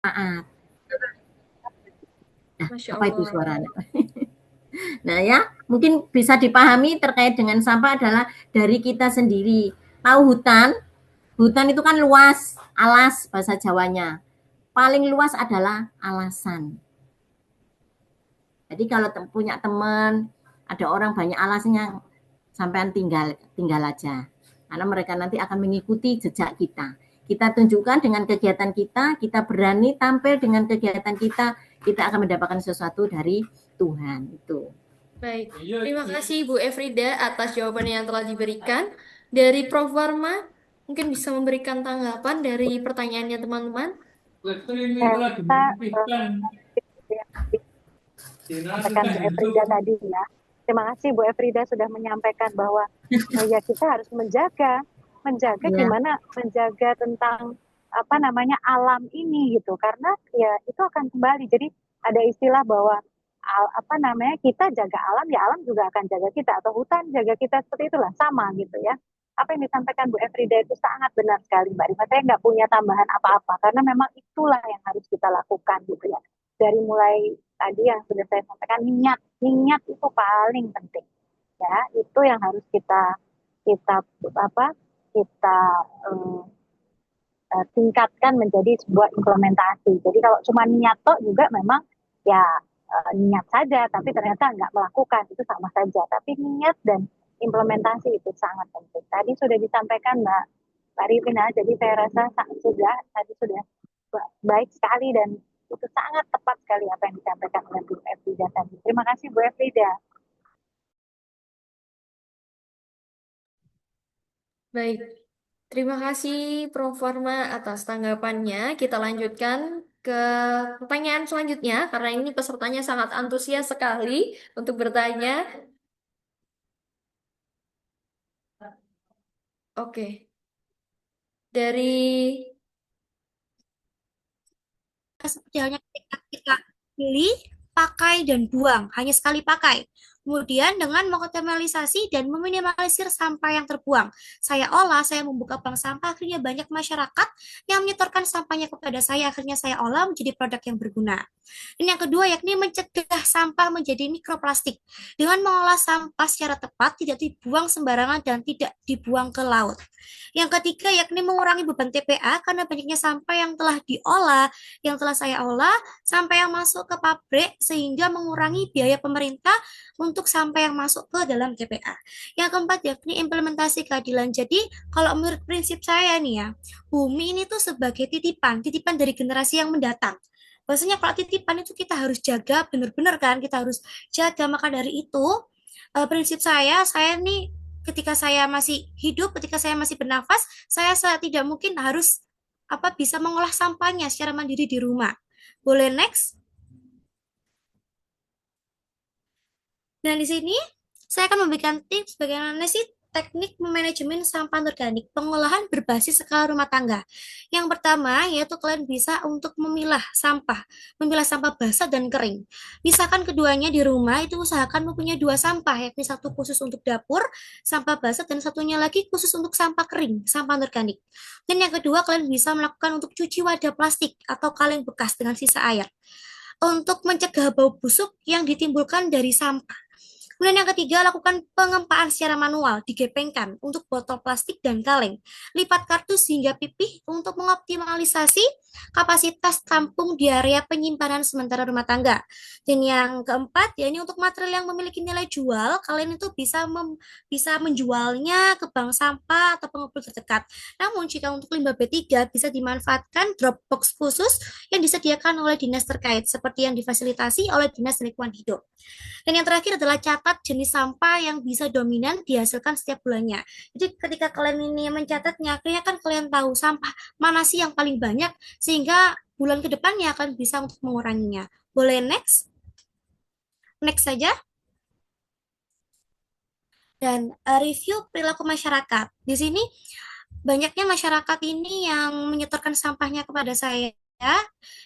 Maaf. Nah, Masya apa itu Allah. suaranya? Nah ya, mungkin bisa dipahami terkait dengan sampah adalah dari kita sendiri. Tahu hutan? Hutan itu kan luas, alas bahasa Jawanya. Paling luas adalah alasan. Jadi kalau punya teman, ada orang banyak alasnya, sampean tinggal tinggal aja. Karena mereka nanti akan mengikuti jejak kita. Kita tunjukkan dengan kegiatan kita, kita berani tampil dengan kegiatan kita akan mendapatkan sesuatu dari Tuhan itu. Baik, terima kasih Bu Efrida atas jawaban yang telah diberikan. Dari Prof. Warma, mungkin bisa memberikan tanggapan dari pertanyaannya teman-teman. Saya rasa yang disampaikan Bu Efrida tadi ya. Terima kasih Bu Efrida sudah menyampaikan bahwa ya kita harus menjaga Ya, gimana menjaga tentang apa namanya alam ini gitu karena ya itu akan kembali. Jadi ada istilah bahwa apa namanya kita jaga alam ya alam juga akan jaga kita atau hutan jaga kita seperti itulah sama gitu ya. Apa yang disampaikan Bu Efrida itu sangat benar sekali Mbak Rima. Saya nggak punya tambahan apa-apa karena memang itulah yang harus kita lakukan gitu ya. Dari mulai tadi yang sudah saya sampaikan niat itu paling penting ya itu yang harus kita apa kita eh, tingkatkan menjadi sebuah implementasi. Jadi kalau cuma niat toh juga memang ya niat saja, tapi ternyata nggak melakukan itu sama saja. Tapi niat dan implementasi itu sangat penting. Tadi sudah disampaikan Mbak Rivina, jadi saya rasa sudah tadi sudah baik sekali dan itu sangat tepat sekali apa yang disampaikan oleh Bu Efrida tadi. Terima kasih Bu Efrida. Baik, terima kasih Prof. Warma atas tanggapannya. Kita lanjutkan ke pertanyaan selanjutnya, karena ini pesertanya sangat antusias sekali untuk bertanya. Oke, dari seperti halnya ketika kita beli, pakai, dan buang, hanya sekali pakai. Kemudian dengan mengoptimalisasi dan meminimalisir sampah yang terbuang. Saya olah, saya membuka bank sampah, akhirnya banyak masyarakat yang menyetorkan sampahnya kepada saya, akhirnya saya olah menjadi produk yang berguna. Dan yang kedua yakni mencegah sampah menjadi mikroplastik. Dengan mengolah sampah secara tepat, tidak dibuang sembarangan dan tidak dibuang ke laut. Yang ketiga yakni mengurangi beban TPA karena banyaknya sampah yang telah diolah, yang telah saya olah, sampah yang masuk ke pabrik sehingga mengurangi biaya pemerintah untuk sampah yang masuk ke dalam TPA. Yang keempat yakni implementasi keadilan. Jadi kalau menurut prinsip saya nih ya, bumi ini tuh sebagai titipan, titipan dari generasi yang mendatang. Bahwasanya kalau titipan itu kita harus jaga benar-benar kan, kita harus jaga. Maka dari itu prinsip saya nih ketika saya masih hidup, ketika saya masih bernafas, saya tidak mungkin harus bisa mengolah sampahnya secara mandiri di rumah. Boleh next? Dan di sini saya akan memberikan tips bagaimana sih teknik manajemen sampah organik, pengolahan berbasis skala rumah tangga. Yang pertama yaitu kalian bisa untuk memilah sampah basah dan kering. Misalkan keduanya di rumah itu usahakan mempunyai dua sampah, yakni satu khusus untuk dapur, sampah basah, dan satunya lagi khusus untuk sampah kering, sampah organik. Dan yang kedua kalian bisa melakukan untuk cuci wadah plastik atau kaleng bekas dengan sisa air untuk mencegah bau busuk yang ditimbulkan dari sampah. Kemudian yang ketiga, lakukan pengempaan secara manual, digepengkan untuk botol plastik dan kaleng. Lipat kardus hingga pipih untuk mengoptimalisasi kapasitas tampung di area penyimpanan sementara rumah tangga. Dan yang keempat, ya ini untuk material yang memiliki nilai jual, kalian itu bisa menjualnya ke bank sampah atau pengepul terdekat. Namun jika untuk limbah B3 bisa dimanfaatkan drop box khusus yang disediakan oleh dinas terkait, seperti yang difasilitasi oleh Dinas Lingkungan Hidup. Dan yang terakhir adalah catat jenis sampah yang bisa dominan dihasilkan setiap bulannya. Jadi ketika kalian ini mencatatnya, akhirnya kan kalian tahu sampah mana sih yang paling banyak, sehingga bulan ke depannya akan bisa untuk menguranginya. Boleh next? Next saja. Dan review perilaku masyarakat. Di sini banyaknya masyarakat ini yang menyetorkan sampahnya kepada saya.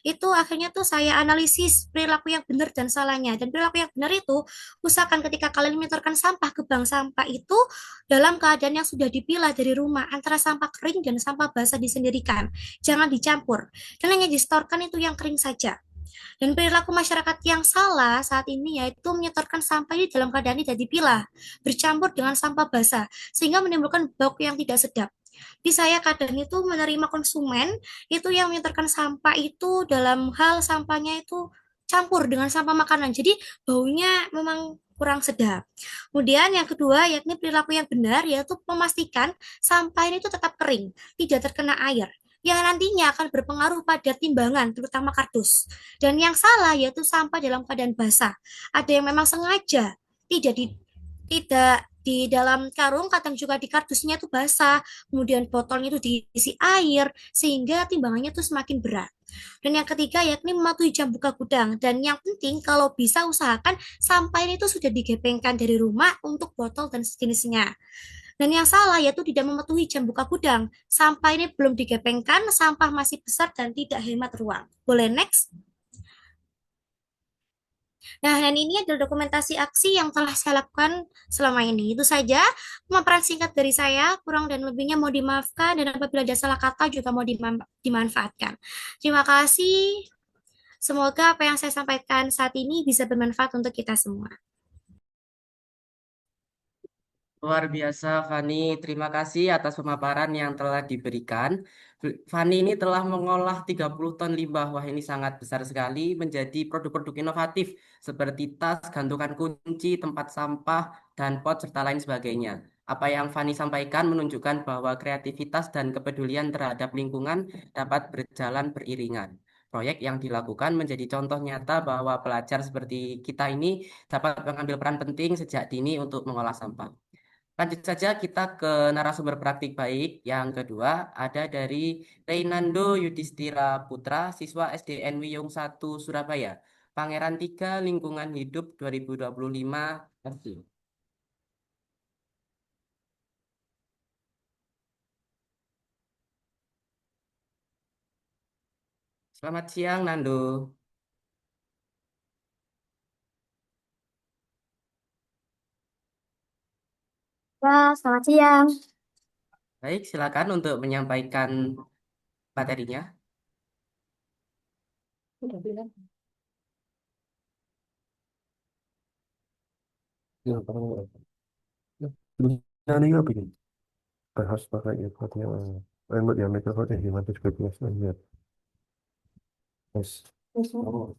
itu akhirnya tuh saya analisis perilaku yang benar dan salahnya. Dan perilaku yang benar itu, usahakan ketika kalian menyetorkan sampah ke bank sampah itu dalam keadaan yang sudah dipilah dari rumah, antara sampah kering dan sampah basah disendirikan. Jangan dicampur. Dan hanya disetorkan itu yang kering saja. Dan perilaku masyarakat yang salah saat ini yaitu menyetorkan sampah di dalam keadaan tidak dipilah, bercampur dengan sampah basah, sehingga menimbulkan bau yang tidak sedap. Di saya kadang itu menerima konsumen itu yang menyetorkan sampah itu dalam hal sampahnya itu campur dengan sampah makanan. Jadi baunya memang kurang sedap. Kemudian yang kedua yakni perilaku yang benar yaitu memastikan sampah ini itu tetap kering, tidak terkena air yang nantinya akan berpengaruh pada timbangan, terutama kardus. Dan yang salah yaitu sampah dalam keadaan basah. Ada yang memang sengaja tidak di dalam karung, kadang juga di kardusnya itu basah, kemudian botolnya itu diisi air, sehingga timbangannya itu semakin berat. Dan yang ketiga yakni mematuhi jam buka gudang. Dan yang penting kalau bisa usahakan sampah ini itu sudah digepengkan dari rumah untuk botol dan sejenisnya. Dan yang salah yaitu tidak mematuhi jam buka gudang. Sampah ini belum digepengkan, sampah masih besar dan tidak hemat ruang. Boleh next? Nah, dan ini adalah dokumentasi aksi yang telah saya lakukan selama ini. Itu saja pemaparan singkat dari saya, kurang dan lebihnya mau dimaafkan, dan apabila ada salah kata juga mau dimanfaatkan. Terima kasih. Semoga apa yang saya sampaikan saat ini bisa bermanfaat untuk kita semua. Luar biasa, Fani. Terima kasih atas pemaparan yang telah diberikan. Fani ini telah mengolah 30 ton limbah. Wah, ini sangat besar sekali menjadi produk-produk inovatif seperti tas, gantungan kunci, tempat sampah, dan pot, serta lain sebagainya. Apa yang Fani sampaikan menunjukkan bahwa kreativitas dan kepedulian terhadap lingkungan dapat berjalan beriringan. Proyek yang dilakukan menjadi contoh nyata bahwa pelajar seperti kita ini dapat mengambil peran penting sejak dini untuk mengolah sampah. Lanjut saja kita ke narasumber praktik baik. Yang kedua ada dari Reynando Yudhistira Putra, siswa SDN Wiyung 1 Surabaya. Pangeran 3 Lingkungan Hidup 2025 versi. Selamat siang, Nando. Ya, selamat siang. Baik, silakan untuk menyampaikan materinya. Udah bilang. Ya, Ini juga bikin bahas pakai iPadnya, remote yang microphone gimana sebagainya lihat. Yes. Oh.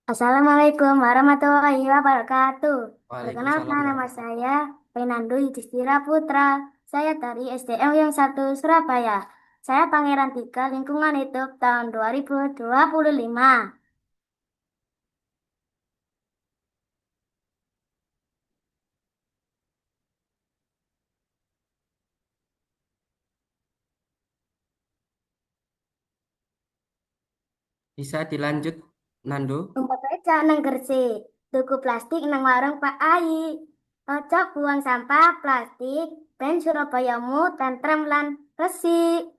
Assalamualaikum warahmatullahi wabarakatuh. Perkenalkan Waalaikumsalam. nama saya Fernando Yudhistira Putra. Saya dari SDM yang 1 Surabaya. Saya Pangeran 3 Lingkungan Hidup tahun 2025. Bisa dilanjut, Nando. Umpet beca nang Gresik, tuku plastik nang warung Pak Ai. Ojo buang sampah plastik, ben Surabayamu tentrem lan resik.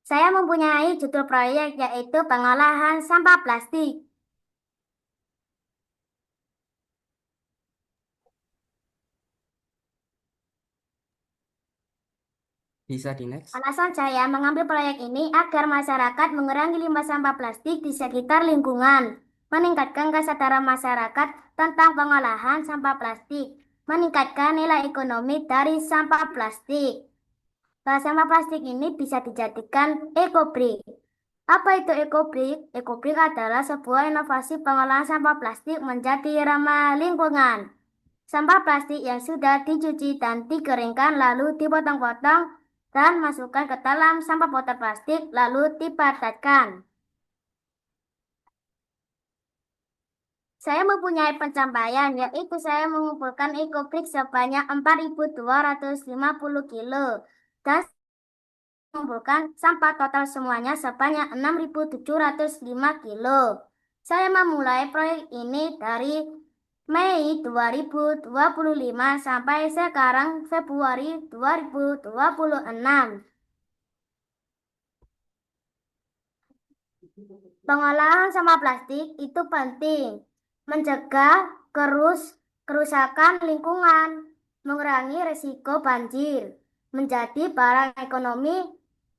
Saya mempunyai judul proyek yaitu pengolahan sampah plastik. Bisa di next. Alasan saya mengambil proyek ini agar masyarakat mengurangi limbah sampah plastik di sekitar lingkungan, meningkatkan kesadaran masyarakat tentang pengolahan sampah plastik, meningkatkan nilai ekonomi dari sampah plastik. Sampah plastik ini bisa dijadikan ekobrik. Apa itu ekobrik? Ekobrik adalah sebuah inovasi pengolahan sampah plastik menjadi ramah lingkungan. Sampah plastik yang sudah dicuci dan dikeringkan lalu dipotong-potong dan masukkan ke dalam sampah botol plastik lalu dipadatkan. Saya mempunyai pencapaian yaitu saya mengumpulkan ekobrik sebanyak 4.250 kilo dan mengumpulkan sampah total semuanya sebanyak 6.705 kilo. Saya memulai proyek ini dari Mei 2025 sampai sekarang Februari 2026. Pengolahan sampah plastik itu penting, mencegah kerusakan lingkungan, mengurangi risiko banjir, menjadi barang ekonomi,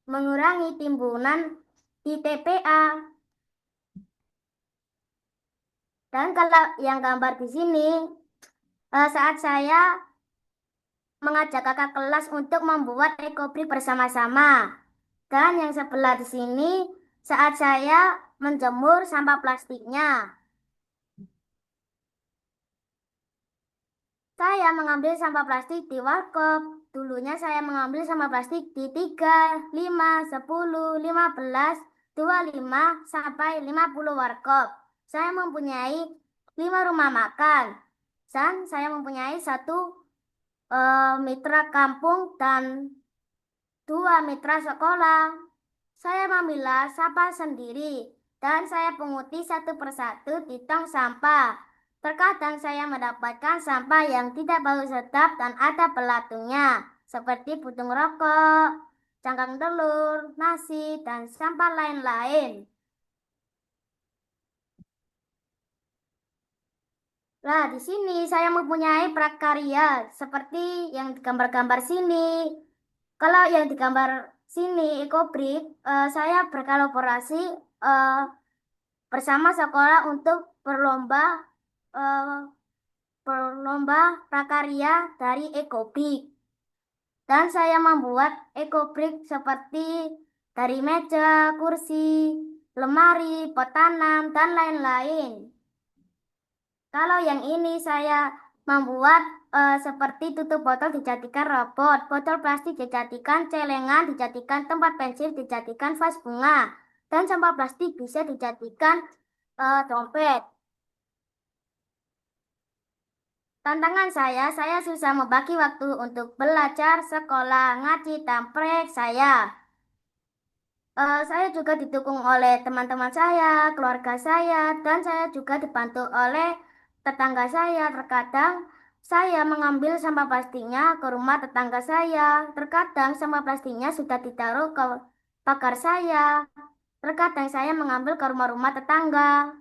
mengurangi timbunan di TPA. Dan kalau yang gambar di sini, saat saya mengajak kakak kelas untuk membuat ekobrik bersama-sama. Dan yang sebelah di sini, saat saya menjemur sampah plastiknya. Saya mengambil sampah plastik di warkop. Dulunya saya mengambil sampah plastik di 3, 5, 10, 15, 25, sampai 50 warkop. Saya mempunyai 5 rumah makan. Dan saya mempunyai 1 mitra kampung dan 2 mitra sekolah. Saya memilah sampah sendiri dan saya punguti satu persatu di tong sampah. Terkadang saya mendapatkan sampah yang tidak bau sedap dan ada pelatungnya, seperti putung rokok, cangkang telur, nasi, dan sampah lain-lain. Nah, di sini saya mempunyai prakarya seperti yang gambar-gambar sini. Kalau yang digambar sini ekobrik, saya berkolaborasi bersama sekolah untuk eh, berlomba prakarya dari ekobrik. Dan saya membuat ekobrik seperti dari meja, kursi, lemari, pot tanam, dan lain-lain. Kalau yang ini saya membuat seperti tutup botol dijadikan robot, botol plastik dijadikan celengan, dijadikan tempat pensil, dijadikan vas bunga, dan sampah plastik bisa dijadikan dompet. Tantangan saya susah membagi waktu untuk belajar, sekolah, ngaji, tamprek saya. Saya juga didukung oleh teman-teman saya, keluarga saya, dan saya juga dibantu oleh tetangga saya. Terkadang saya mengambil sampah plastiknya ke rumah tetangga saya. Terkadang sampah plastiknya sudah ditaruh ke pagar saya. Terkadang saya mengambil ke rumah-rumah tetangga.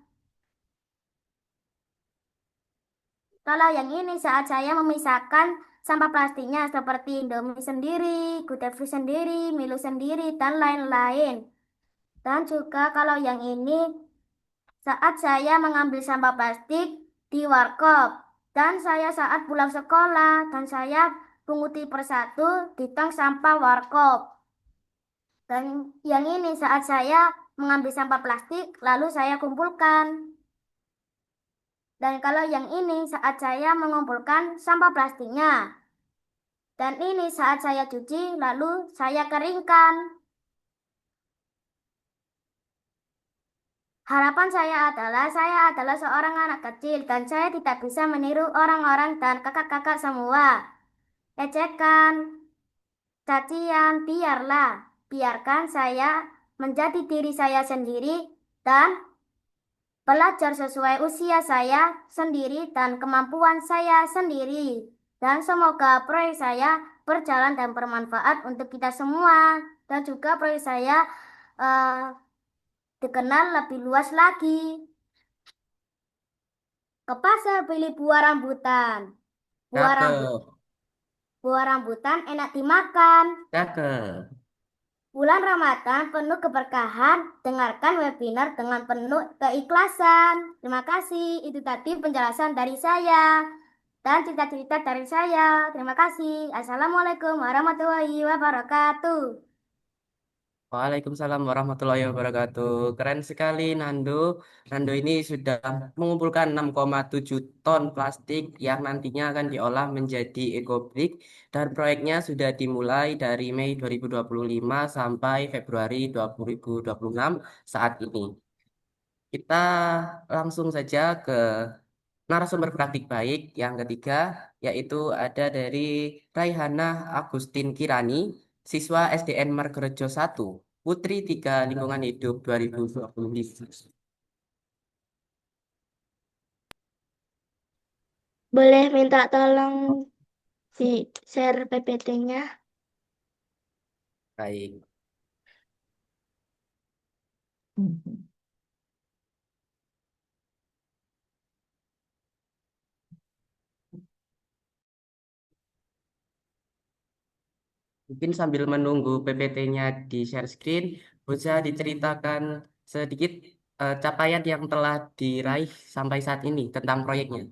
Kalau yang ini saat saya memisahkan sampah plastiknya seperti Indomie sendiri, Good sendiri, Milo sendiri, dan lain-lain. Dan juga kalau yang ini saat saya mengambil sampah plastik di warkop. Dan saya saat pulang sekolah dan saya punguti persatu di tong sampah warkop. Dan yang ini saat saya mengambil sampah plastik lalu saya kumpulkan. Dan kalau yang ini saat saya mengumpulkan sampah plastiknya. Dan ini saat saya cuci lalu saya keringkan. Harapan saya adalah seorang anak kecil dan saya tidak bisa meniru orang-orang dan kakak-kakak semua. Ejekan, cacian, biarkan saya menjadi diri saya sendiri dan belajar sesuai usia saya sendiri dan kemampuan saya sendiri. Dan semoga proyek saya berjalan dan bermanfaat untuk kita semua. Dan juga proyek saya dikenal lebih luas lagi. Ke pasar beli buah rambutan. Buah Cakep, buah rambutan enak dimakan. cakep. Bulan Ramadan penuh keberkahan. Dengarkan webinar dengan penuh keikhlasan. Terima kasih. Itu tadi penjelasan dari saya dan cerita-cerita dari saya. Terima kasih. Assalamualaikum warahmatullahi wabarakatuh. Waalaikumsalam warahmatullahi wabarakatuh. Keren sekali Nando. Nando ini sudah mengumpulkan 6,7 ton plastik yang nantinya akan diolah menjadi ekobrik dan proyeknya sudah dimulai dari Mei 2025 sampai Februari 2026 saat ini. Kita langsung saja ke narasumber praktik baik yang ketiga, yaitu ada dari Raihana Agustin Kirani, siswa SDN Margorejo 1, Putri 3 Lingkungan Hidup 2025. Boleh minta tolong di share PPT-nya? Baik. Mungkin sambil menunggu PPT-nya di share screen, bisa diceritakan sedikit capaian yang telah diraih sampai saat ini tentang proyeknya.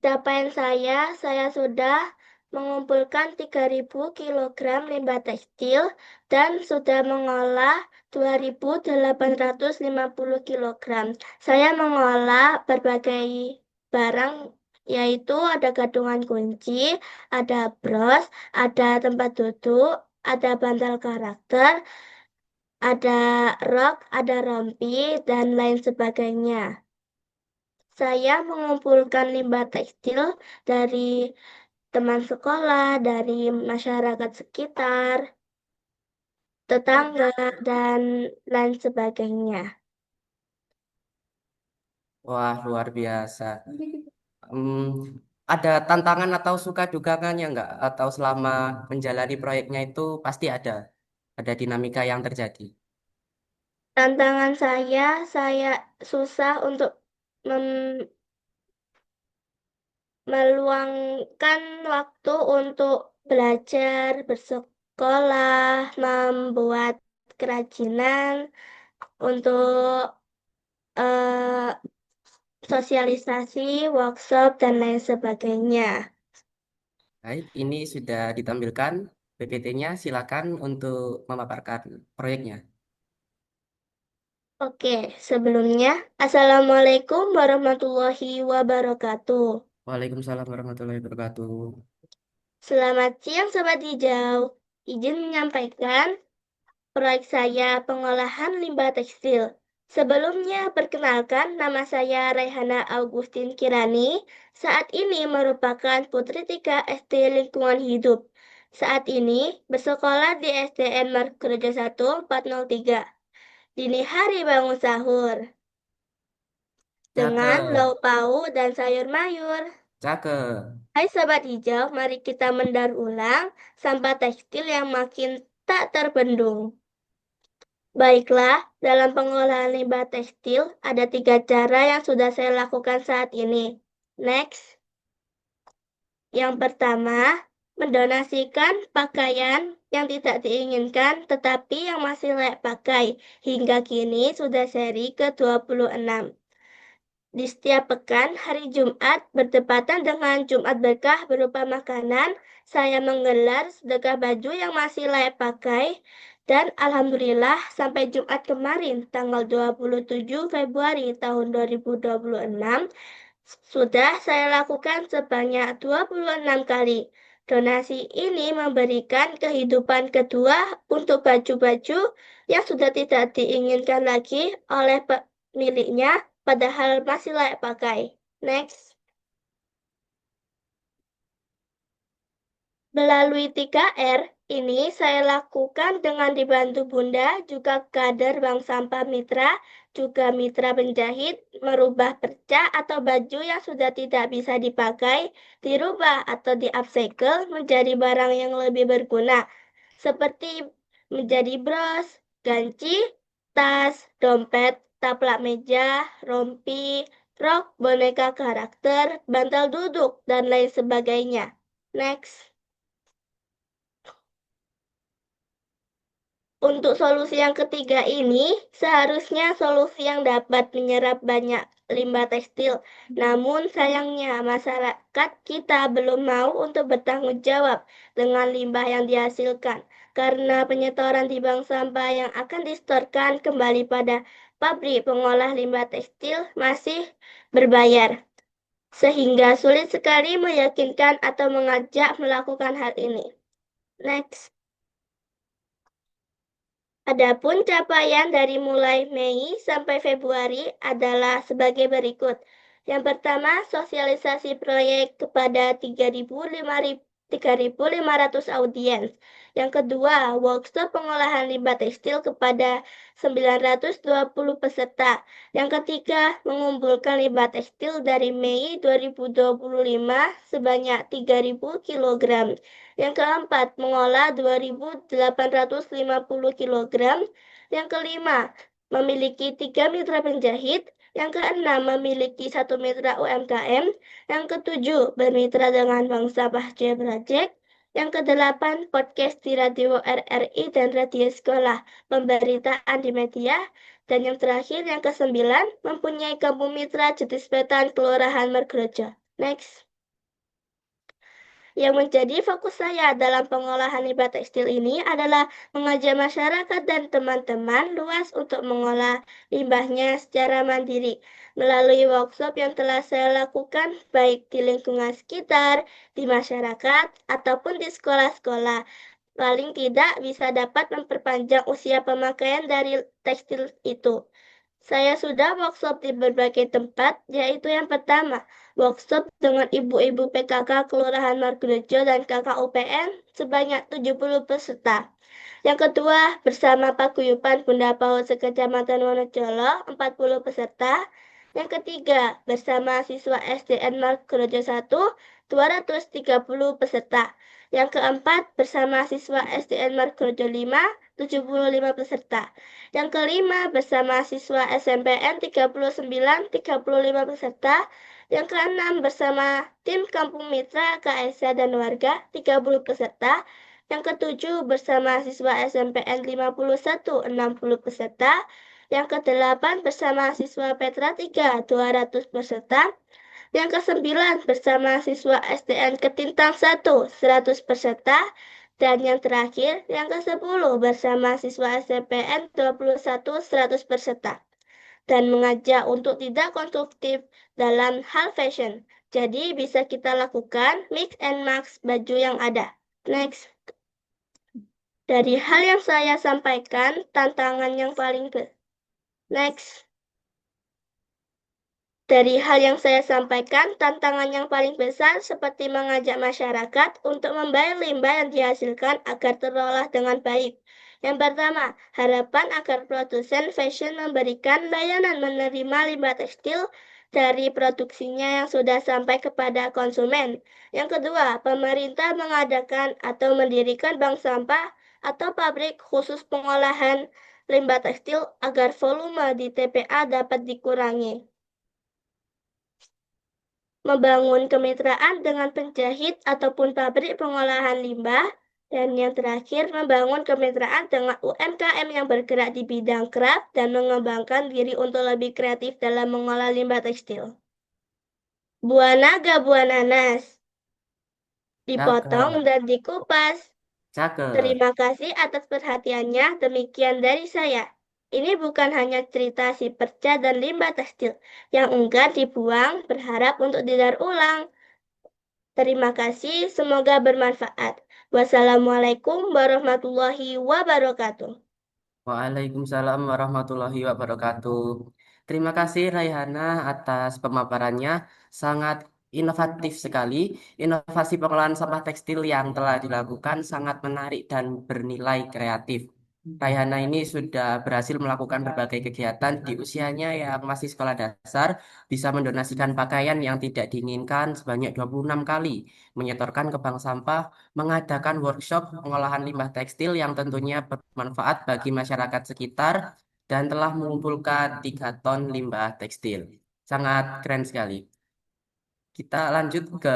Capaian saya sudah mengumpulkan 3.000 kilogram limbah tekstil dan sudah mengolah 2.850 kilogram. Saya mengolah berbagai barang, yaitu ada gantungan kunci, ada bros, ada tempat duduk, ada bantal karakter, ada rok, ada rompi, dan lain sebagainya. Saya mengumpulkan limbah tekstil dari teman sekolah, dari masyarakat sekitar, tetangga, dan lain sebagainya. Wah, luar biasa. Hmm, ada tantangan atau suka dukanya nggak? Atau selama menjalani proyeknya itu pasti ada dinamika yang terjadi. Tantangan saya susah untuk mem- meluangkan waktu untuk belajar, bersekolah, membuat kerajinan, untuk eh, sosialisasi, workshop, dan lain sebagainya. Baik, ini sudah ditampilkan PPT-nya. Silakan untuk memaparkan proyeknya. Oke, sebelumnya, Assalamualaikum warahmatullahi wabarakatuh. Waalaikumsalam warahmatullahi wabarakatuh. Selamat siang Sobat Hijau. Izin menyampaikan proyek saya pengolahan limbah tekstil. Sebelumnya, perkenalkan nama saya Raihana Augustin Kirani. Saat ini merupakan Putri 3 SD Lingkungan Hidup. Saat ini bersekolah di SDN Margorejo 1 403. Dini hari bangun sahur dengan Cakep, lauk pauk dan sayur mayur. cakep. Hai Sobat Hijau, mari kita mendaur ulang sampah tekstil yang makin tak terbendung. Baiklah, dalam pengolahan limbah tekstil ada 3 cara yang sudah saya lakukan saat ini. Next. Yang pertama, mendonasikan pakaian yang tidak diinginkan tetapi yang masih layak pakai. Hingga kini sudah seri ke-26. Di setiap pekan, hari Jumat bertepatan dengan Jumat berkah berupa makanan, saya menggelar sedekah baju yang masih layak pakai, dan Alhamdulillah sampai Jumat kemarin, tanggal 27 Februari tahun 2026, sudah saya lakukan sebanyak 26 kali. Donasi ini memberikan kehidupan kedua untuk baju-baju yang sudah tidak diinginkan lagi oleh pemiliknya, padahal masih layak pakai. Next. Melalui 3R, ini saya lakukan dengan dibantu Bunda, juga kader Bank Sampah Mitra, juga mitra penjahit, merubah perca atau baju yang sudah tidak bisa dipakai, dirubah atau di-upcycle menjadi barang yang lebih berguna, seperti menjadi bros, ganci, tas, dompet, taplak meja, rompi, rok, boneka karakter, bantal duduk, dan lain sebagainya. Next. Untuk solusi yang ketiga ini, seharusnya solusi yang dapat menyerap banyak limbah tekstil. Namun sayangnya masyarakat kita belum mau untuk bertanggung jawab dengan limbah yang dihasilkan. Karena penyetoran di bank sampah yang akan disetorkan kembali pada pabrik pengolah limbah tekstil masih berbayar. Sehingga sulit sekali meyakinkan atau mengajak melakukan hal ini. Next. Adapun capaian dari mulai Mei sampai Februari adalah sebagai berikut. Yang pertama, sosialisasi proyek kepada 3.500 audiens. Yang kedua, workshop pengolahan limbah tekstil kepada 920 peserta. Yang ketiga, mengumpulkan limbah tekstil dari Mei 2025 sebanyak 3.000 kilogram. Yang keempat, mengolah 2.850 kg. Yang kelima, memiliki 3 mitra penjahit. Yang keenam, memiliki satu mitra UMKM. Yang ketujuh, bermitra dengan Bank Sampah Jaya Project. Yang kedelapan, podcast di Radio RRI dan radio sekolah, pemberitaan di media. Dan yang terakhir, yang kesembilan, mempunyai kampung mitra Jetis Wetan Kelurahan Mergerejo. Next. Yang menjadi fokus saya dalam pengolahan limbah tekstil ini adalah mengajak masyarakat dan teman-teman luas untuk mengolah limbahnya secara mandiri melalui workshop yang telah saya lakukan baik di lingkungan sekitar, di masyarakat, ataupun di sekolah-sekolah. Paling tidak bisa dapat memperpanjang usia pemakaian dari tekstil itu. Saya sudah workshop di berbagai tempat, yaitu yang pertama, workshop dengan ibu-ibu PKK Kelurahan Margorejo dan KKUPN sebanyak 70 peserta. Yang kedua, bersama Paguyuban Bunda Paut Sekecamatan Wonocolo 40 peserta. Yang ketiga, bersama siswa SDN Margorejo 1 230 peserta. Yang keempat, bersama siswa SDN Margorejo 5 75 peserta. Yang kelima, bersama siswa SMPN 39 35 peserta. Yang keenam, bersama tim Kampung Mitra KSA dan warga 30 peserta. Yang ketujuh, bersama siswa SMPN 51 60 peserta. Yang kedelapan, bersama siswa Petra 3 200 peserta. Yang kesembilan, bersama siswa SDN Ketintang 1 100 peserta. Dan yang terakhir, yang ke-10 bersama siswa SMPN 21 100 peserta. Dan mengajak untuk tidak konsumtif dalam hal fashion. Jadi bisa kita lakukan mix and match baju yang ada. Next. Dari hal yang saya sampaikan, tantangan yang paling Next. Dari hal yang saya sampaikan, tantangan yang paling besar seperti mengajak masyarakat untuk membayar limbah yang dihasilkan agar terolah dengan baik. Yang pertama, harapan agar produsen fashion memberikan layanan menerima limbah tekstil dari produksinya yang sudah sampai kepada konsumen. Yang kedua, pemerintah mengadakan atau mendirikan bank sampah atau pabrik khusus pengolahan limbah tekstil agar volume di TPA dapat dikurangi. Membangun kemitraan dengan penjahit ataupun pabrik pengolahan limbah, dan yang terakhir membangun kemitraan dengan UMKM yang bergerak di bidang craft dan mengembangkan diri untuk lebih kreatif dalam mengolah limbah tekstil. Buah naga, buah nanas, dipotong Cakep, dan dikupas. cakep. Terima kasih atas perhatiannya. Demikian dari saya. Ini bukan hanya cerita si perca dan limbah tekstil yang enggan dibuang, berharap untuk didaur ulang. Terima kasih, semoga bermanfaat. Wassalamualaikum warahmatullahi wabarakatuh. Waalaikumsalam warahmatullahi wabarakatuh. Terima kasih Raihana atas pemaparannya. Sangat inovatif sekali. Inovasi pengolahan sampah tekstil yang telah dilakukan sangat menarik dan bernilai kreatif. Raihana ini sudah berhasil melakukan berbagai kegiatan di usianya yang masih sekolah dasar, bisa mendonasikan pakaian yang tidak diinginkan sebanyak 26 kali, menyetorkan ke bank sampah, mengadakan workshop pengolahan limbah tekstil yang tentunya bermanfaat bagi masyarakat sekitar dan telah mengumpulkan 3 ton limbah tekstil. Sangat keren sekali. Kita lanjut ke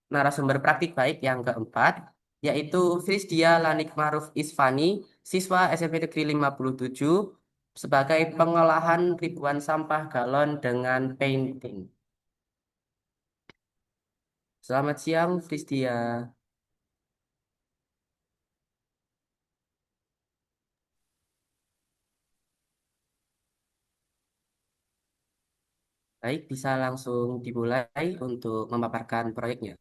narasumber praktik baik yang keempat, yaitu Frisdia Lanik Maruf Isfani, siswa SMP Negeri 57, sebagai pengolahan ribuan sampah galon dengan painting. Selamat siang, Frisdia. Baik, bisa langsung dimulai untuk memaparkan proyeknya.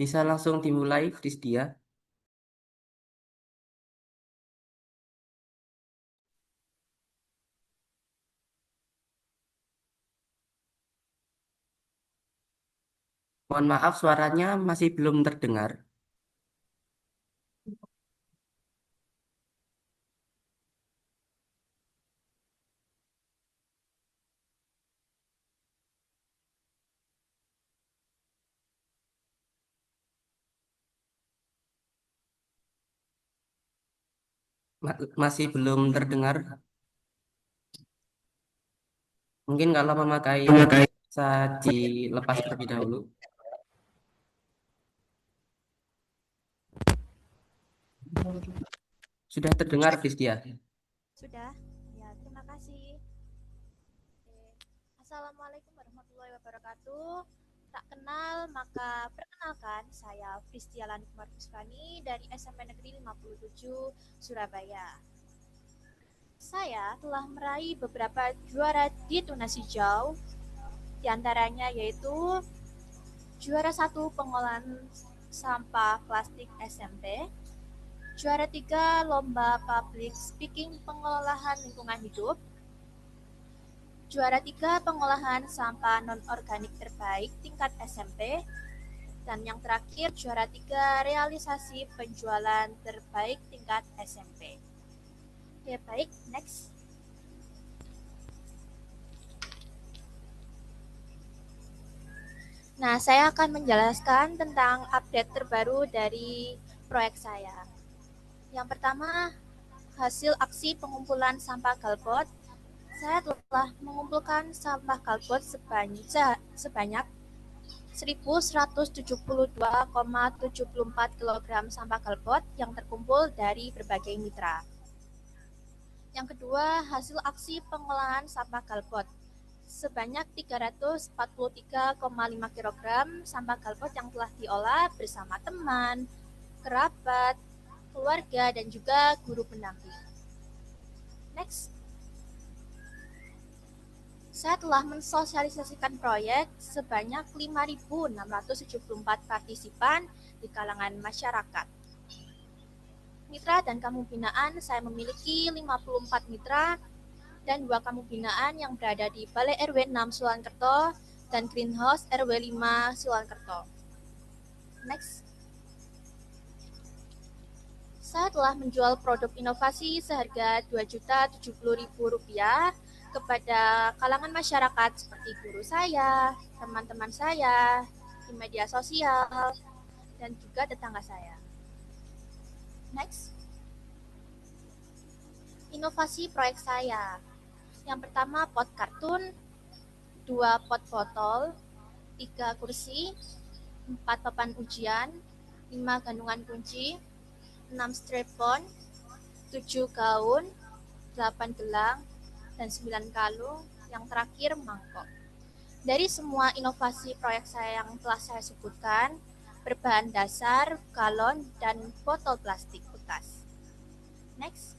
Bisa langsung dimulai, Frisdia. Mohon maaf, suaranya masih belum terdengar. Masih belum terdengar. Mungkin kalau memakai bisa dilepas terlebih dahulu. Sudah terdengar, Kristia? Sudah? Ya, terima kasih. Oke. Assalamualaikum warahmatullahi wabarakatuh. Tak kenal, maka perkenalkan, saya Pristia Lanik Marfusfani dari SMP Negeri 57, Surabaya. Saya telah meraih beberapa juara di tunas hijau, diantaranya yaitu juara 1 pengolahan sampah plastik SMP, juara 3 lomba public speaking pengolahan lingkungan hidup, juara 3 pengolahan sampah non-organik terbaik tingkat SMP, dan yang terakhir juara 3 realisasi penjualan terbaik tingkat SMP. Oke, baik, next. Nah, saya akan menjelaskan tentang update terbaru dari proyek saya. Yang pertama, hasil aksi pengumpulan sampah galbot. Saya telah mengumpulkan sampah galbot sebanyak 1.172,74 kg sampah galbot yang terkumpul dari berbagai mitra. Yang kedua, hasil aksi pengolahan sampah galbot. Sebanyak 343,5 kg sampah galbot yang telah diolah bersama teman, kerabat, keluarga, dan juga guru pendamping. Next. Saya telah mensosialisasikan proyek sebanyak 5.674 partisipan di kalangan masyarakat. Mitra dan kamu binaan, saya memiliki 54 mitra dan 2 kamu binaan yang berada di Balai RW 6 Sulankerto dan Greenhouse RW 5 Sulankerto. Next. Saya telah menjual produk inovasi seharga Rp2.070.000 kepada kalangan masyarakat seperti guru saya, teman-teman saya, di media sosial, dan juga tetangga saya. Next. Inovasi proyek saya. Yang pertama pot kartun, 2 pot botol, 3 kursi, 4 papan ujian, 5 gantungan kunci, 6 strap-on, 7 gaun, 8 gelang, dan 9 kalung, yang terakhir mangkok. Dari semua inovasi proyek saya yang telah saya sebutkan, berbahan dasar galon dan botol plastik bekas. Next.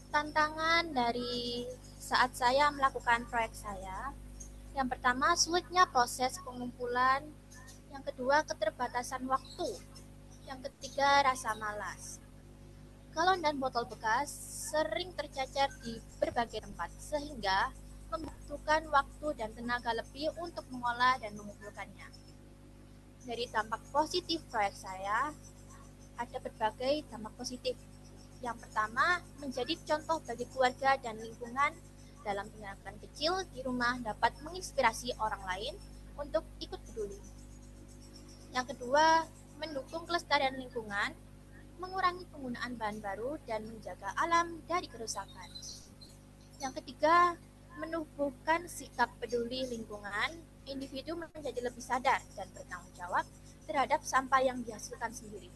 Tantangan dari saat saya melakukan proyek saya, yang pertama sulitnya proses pengumpulan, yang kedua keterbatasan waktu, yang ketiga rasa malas. Galon dan botol bekas sering tercecer di berbagai tempat, sehingga membutuhkan waktu dan tenaga lebih untuk mengolah dan mengumpulkannya. Dari dampak positif proyek saya, ada berbagai dampak positif. Yang pertama, menjadi contoh bagi keluarga dan lingkungan dalam tindakan kecil di rumah dapat menginspirasi orang lain untuk ikut peduli. Yang kedua, mendukung kelestarian lingkungan, mengurangi penggunaan bahan baru, dan menjaga alam dari kerusakan. Yang ketiga, menumbuhkan sikap peduli lingkungan, individu menjadi lebih sadar dan bertanggung jawab terhadap sampah yang dihasilkan sendiri.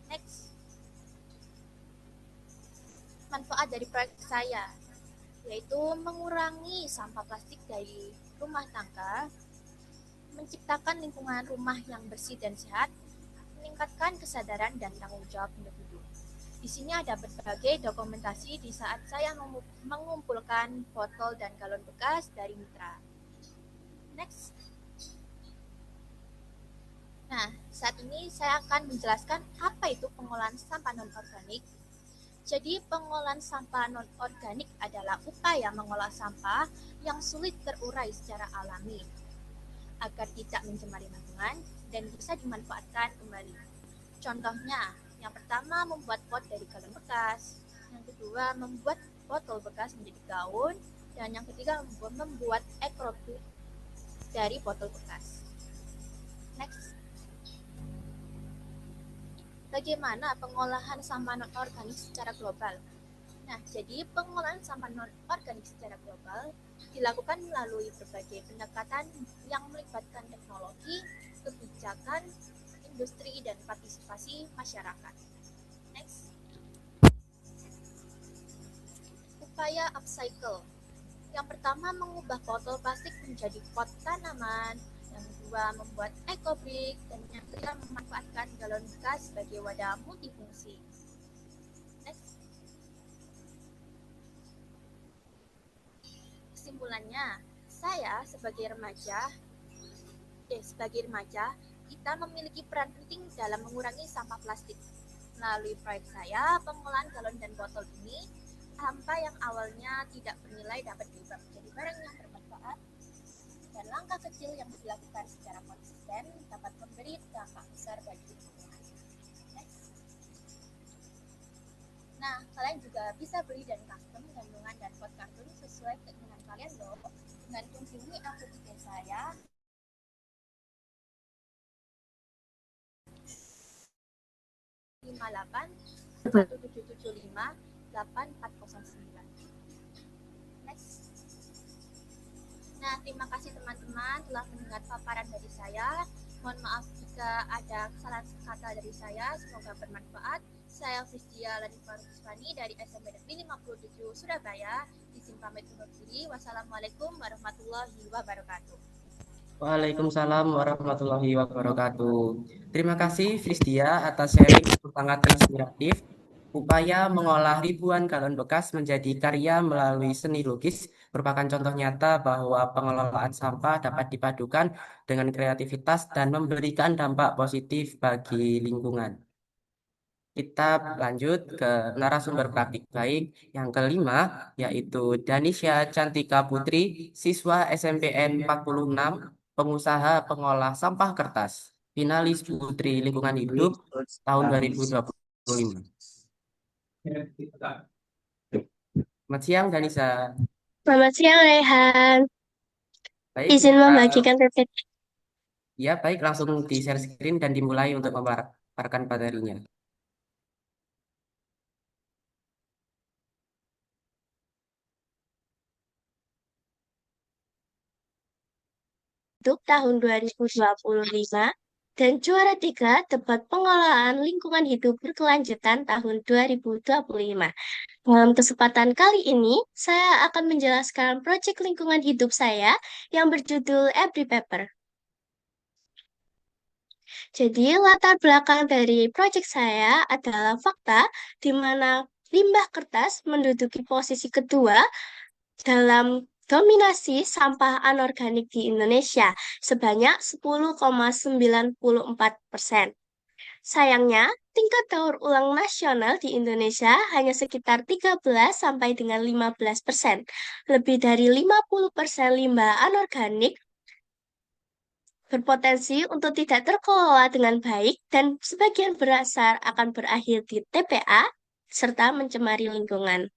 Next. Manfaat dari proyek saya, yaitu mengurangi sampah plastik dari rumah tangga, menciptakan lingkungan rumah yang bersih dan sehat, meningkatkan kesadaran dan tanggung jawab individu. Di sini ada berbagai dokumentasi di saat saya mengumpulkan botol dan galon bekas dari mitra. Next. Nah, saat ini saya akan menjelaskan apa itu pengolahan sampah non-organik. Jadi pengolahan sampah non-organik adalah upaya mengolah sampah yang sulit terurai secara alami agar tidak mencemari lingkungan dan bisa dimanfaatkan kembali. Contohnya, yang pertama membuat pot dari galon bekas, yang kedua membuat botol bekas menjadi gaun, dan yang ketiga membuat ekrobik dari botol bekas. Next. Bagaimana pengolahan sampah non-organik secara global? Nah, jadi pengolahan sampah non-organik secara global dilakukan melalui berbagai pendekatan yang melibatkan teknologi, kebijakan, industri, dan partisipasi masyarakat. Next. Upaya upcycle. Yang pertama, mengubah botol plastik menjadi pot tanaman. Yang kedua, membuat eco-brick. Dan yang ketiga, memanfaatkan galon bekas sebagai wadah multifungsi. Next. Kesimpulannya, saya sebagai remaja, kita memiliki peran penting dalam mengurangi sampah plastik. Melalui proyek saya, pengolahan galon dan botol ini, sampah yang awalnya tidak bernilai dapat diubah menjadi barang yang bermanfaat, dan langkah kecil yang dilakukan secara konsisten dapat memberi dampak besar bagi lingkungan. Nah, kalian juga bisa beli dan custom gantungan dan pot kartun sesuai keinginan kalian loh. Dengan kunjungi akun IG saya @817758409. Next. Nah, terima kasih teman-teman telah mendengar paparan dari saya. Mohon maaf jika ada kesalahan kata dari saya, semoga bermanfaat. Saya Fisdia Latifa Rusfani dari SMP Negeri 57 Surabaya. Izin pamit undur diri. Wassalamualaikum warahmatullahi wabarakatuh. Waalaikumsalam warahmatullahi wabarakatuh. Terima kasih Frisdia atas sharing yang sangat inspiratif. Upaya mengolah ribuan galon bekas menjadi karya melalui seni lukis merupakan contoh nyata bahwa pengelolaan sampah dapat dipadukan dengan kreativitas dan memberikan dampak positif bagi lingkungan. Kita lanjut ke narasumber praktik baik yang kelima, yaitu Danisha Cantika Putri, siswa SMPN 46, pengusaha pengolah sampah kertas, finalis Putri Lingkungan Hidup tahun 2025. Selamat siang, Danisha. Selamat siang, Rehan. Baik, Izin membagikan PPT. ya baik, langsung di share screen dan dimulai untuk memaparkan materinya. Hidup tahun 2025 dan juara 3 debat pengolahan lingkungan hidup berkelanjutan tahun 2025. Dalam kesempatan kali ini, saya akan menjelaskan proyek lingkungan hidup saya yang berjudul Every Paper. Jadi, latar belakang dari proyek saya adalah fakta di mana limbah kertas menduduki posisi kedua dalam dominasi sampah anorganik di Indonesia sebanyak 10,94%. Sayangnya, tingkat daur ulang nasional di Indonesia hanya sekitar 13 sampai dengan 15%. Lebih dari 50% limbah anorganik berpotensi untuk tidak terkelola dengan baik dan sebagian besar akan berakhir di TPA serta mencemari lingkungan.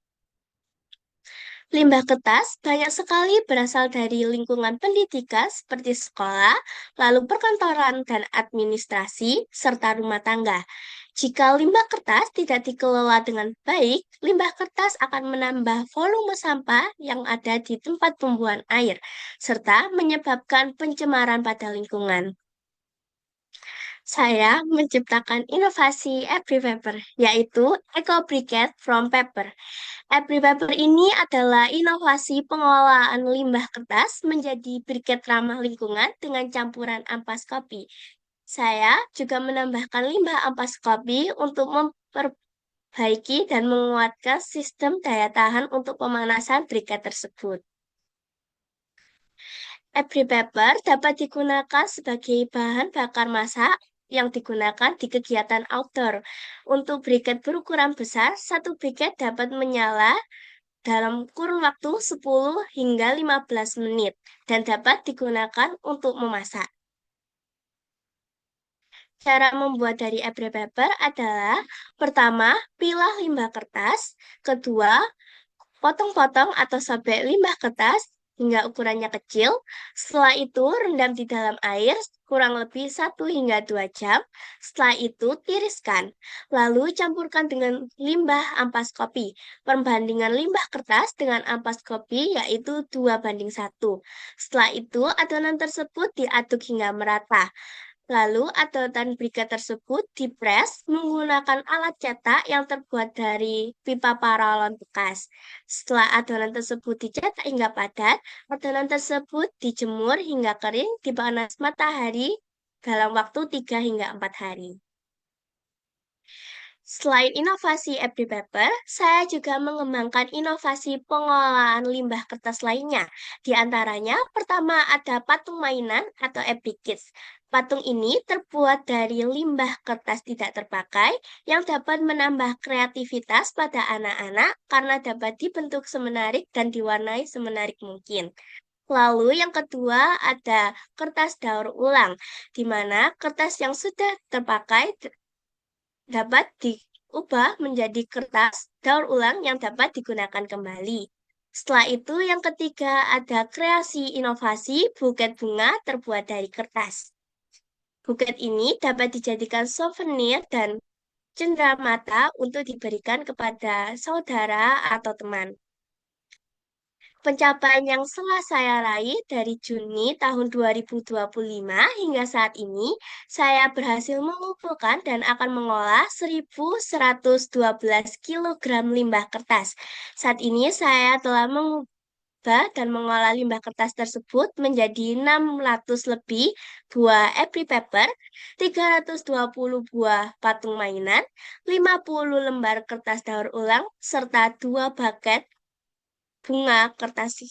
Limbah kertas banyak sekali berasal dari lingkungan pendidikan seperti sekolah, lalu perkantoran dan administrasi, serta rumah tangga. Jika limbah kertas tidak dikelola dengan baik, limbah kertas akan menambah volume sampah yang ada di tempat pembuangan air, serta menyebabkan pencemaran pada lingkungan. Saya menciptakan inovasi Every Paper, yaitu Eco Briquette from Paper. Every Paper ini adalah inovasi pengolahan limbah kertas menjadi briket ramah lingkungan dengan campuran ampas kopi. Saya juga menambahkan limbah ampas kopi untuk memperbaiki dan menguatkan sistem daya tahan untuk pemanasan briket tersebut. Every Paper dapat digunakan sebagai bahan bakar masak, yang digunakan di kegiatan outdoor. Untuk briket berukuran besar, satu briket dapat menyala dalam kurun waktu 10 hingga 15 menit dan dapat digunakan untuk memasak. Cara membuat dari ebry paper adalah pertama, pilah limbah kertas, kedua, potong-potong atau sobek limbah kertas hingga ukurannya kecil. Setelah itu, rendam di dalam air kurang lebih 1 hingga 2 jam. Setelah itu, tiriskan. Lalu campurkan dengan limbah ampas kopi. Perbandingan limbah kertas dengan ampas kopi yaitu 2:1. Setelah itu, adonan tersebut diaduk hingga merata. Lalu adonan briket tersebut dipres menggunakan alat cetak yang terbuat dari pipa paralon bekas. Setelah adonan tersebut dicetak hingga padat, adonan tersebut dijemur hingga kering di panas matahari dalam waktu 3 hingga 4 hari. Selain inovasi ebry paper, saya juga mengembangkan inovasi pengolahan limbah kertas lainnya. Di antaranya, pertama ada patung mainan atau ebry kits. Patung ini terbuat dari limbah kertas tidak terpakai yang dapat menambah kreativitas pada anak-anak karena dapat dibentuk semenarik dan diwarnai semenarik mungkin. Lalu yang kedua ada kertas daur ulang, di mana kertas yang sudah terpakai dapat diubah menjadi kertas daur ulang yang dapat digunakan kembali. Setelah itu, yang ketiga ada kreasi inovasi buket bunga terbuat dari kertas. Buket ini dapat dijadikan souvenir dan cenderamata untuk diberikan kepada saudara atau teman. Pencapaian yang telah saya raih dari Juni tahun 2025 hingga saat ini, saya berhasil mengumpulkan dan akan mengolah 1.112 kg limbah kertas. Saat ini saya telah mengubah dan mengolah limbah kertas tersebut menjadi 600 lebih buah ebry paper, 320 buah patung mainan, 50 lembar kertas daur ulang, serta 2 buket bunga kertas.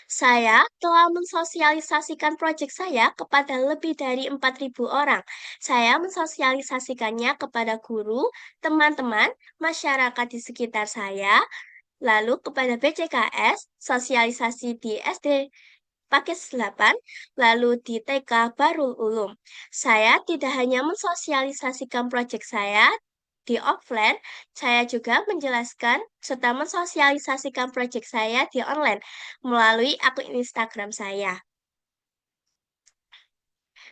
Saya telah mensosialisasikan proyek saya kepada lebih dari 4.000 orang. Saya mensosialisasikannya kepada guru, teman-teman, masyarakat di sekitar saya, lalu kepada BCKS, sosialisasi di SD Pakis 8, lalu di TK Barul Ulum. Saya tidak hanya mensosialisasikan proyek saya di offline, saya juga menjelaskan serta mensosialisasikan proyek saya di online melalui akun Instagram saya.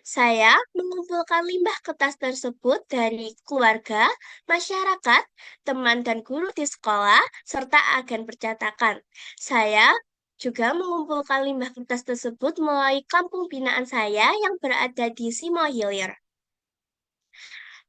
Saya mengumpulkan limbah kertas tersebut dari keluarga, masyarakat, teman dan guru di sekolah, serta agen percetakan. Saya juga mengumpulkan limbah kertas tersebut melalui kampung binaan saya yang berada di Simo Hilir.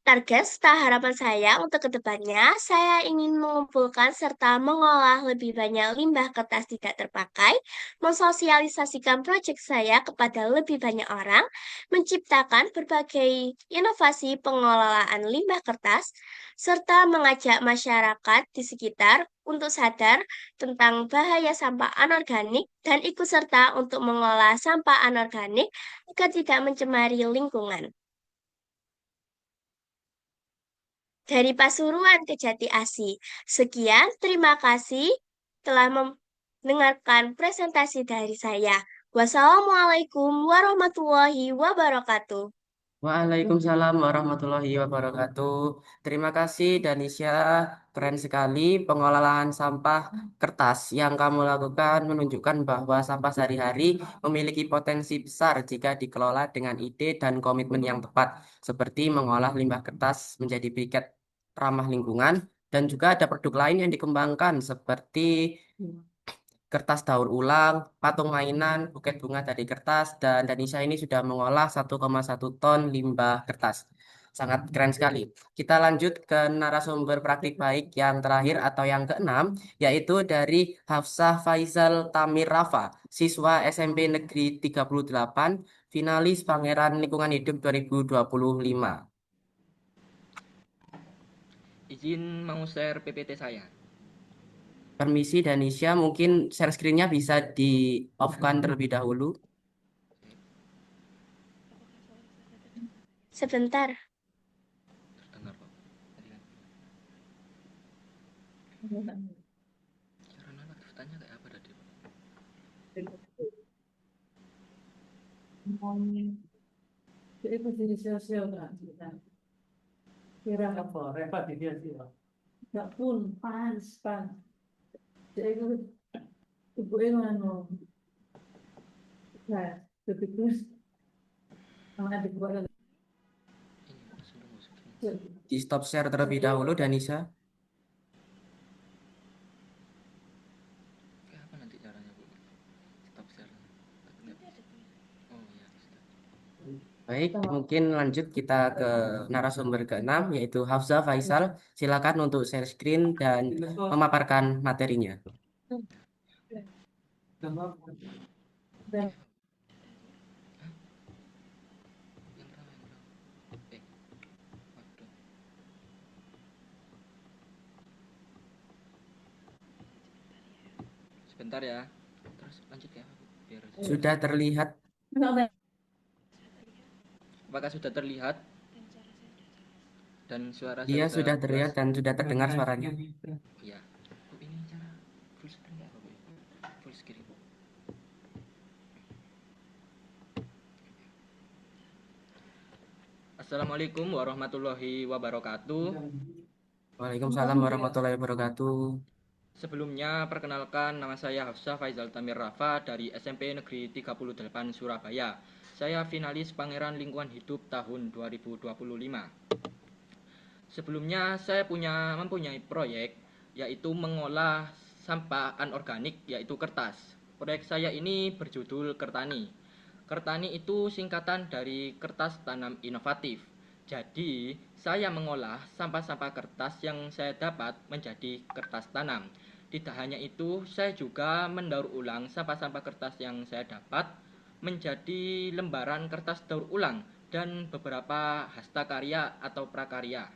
Target serta harapan saya untuk kedepannya, saya ingin mengumpulkan serta mengolah lebih banyak limbah kertas tidak terpakai, mensosialisasikan proyek saya kepada lebih banyak orang, menciptakan berbagai inovasi pengelolaan limbah kertas, serta mengajak masyarakat di sekitar untuk sadar tentang bahaya sampah anorganik dan ikut serta untuk mengolah sampah anorganik agar tidak mencemari lingkungan. Dari Pasuruan ke Jati Asih. Sekian, terima kasih telah mendengarkan presentasi dari saya. Wassalamualaikum warahmatullahi wabarakatuh. Waalaikumsalam warahmatullahi wabarakatuh. Terima kasih Danisha, keren sekali pengolahan sampah kertas yang kamu lakukan menunjukkan bahwa sampah sehari-hari memiliki potensi besar jika dikelola dengan ide dan komitmen yang tepat, seperti mengolah limbah kertas menjadi briket ramah lingkungan, dan juga ada produk lain yang dikembangkan seperti kertas daur ulang, patung mainan, buket bunga dari kertas, dan Danisha ini sudah mengolah 1,1 ton limbah kertas. Sangat keren sekali. Kita lanjut ke narasumber praktik baik yang terakhir atau yang keenam, yaitu dari Hafsah Faisal Tamir Rafa, siswa SMP Negeri 38, finalis Pangeran Lingkungan Hidup 2025. Izin share PPT saya. Permisi Danisha, mungkin share screen-nya bisa di-off-kan terlebih dahulu. Sebentar. Terdengar kok. Tadi kan. Cara nonaktif tanya kayak apa tadi? Itu jadi sosial kan kita. Kira apa? Repot dia sih. Gak pun pas. Jadi ibu yang anu. Nah, berpikir sama adik gua Ini langsung masukin. Di stop share terlebih dahulu, Danisa. Kayak apa nanti caranya, Bu? Stop share. Oh iya, sudah. Baik, mungkin lanjut kita ke narasumber ke-6, yaitu Hafsa Faisal. Silakan untuk share screen dan memaparkan materinya. Yang raw. Waduh. Sebentar ya. Terus lanjut ya, biar Sudah terlihat? Apakah sudah terlihat? Dan suara saya Dia sudah sudah terlihat jelas? dan sudah terdengar suaranya. Iya. Bu, ini cara full screen nggak apa, Bu? Full screen. Assalamualaikum warahmatullahi wabarakatuh. Waalaikumsalam warahmatullahi wabarakatuh. Sebelumnya, perkenalkan nama saya Hafsa Faisal Tamir Rafa dari SMP Negeri 38 Surabaya. Saya finalis Pangeran Lingkungan Hidup tahun 2025. Sebelumnya, saya mempunyai proyek, yaitu mengolah sampah anorganik, yaitu kertas. Proyek saya ini berjudul Kertani. Kertani itu singkatan dari kertas tanam inovatif. Jadi, saya mengolah sampah-sampah kertas yang saya dapat menjadi kertas tanam. Tidak hanya itu, saya juga mendaur ulang sampah-sampah kertas yang saya dapat menjadi lembaran kertas daur ulang dan beberapa hastakarya atau prakarya.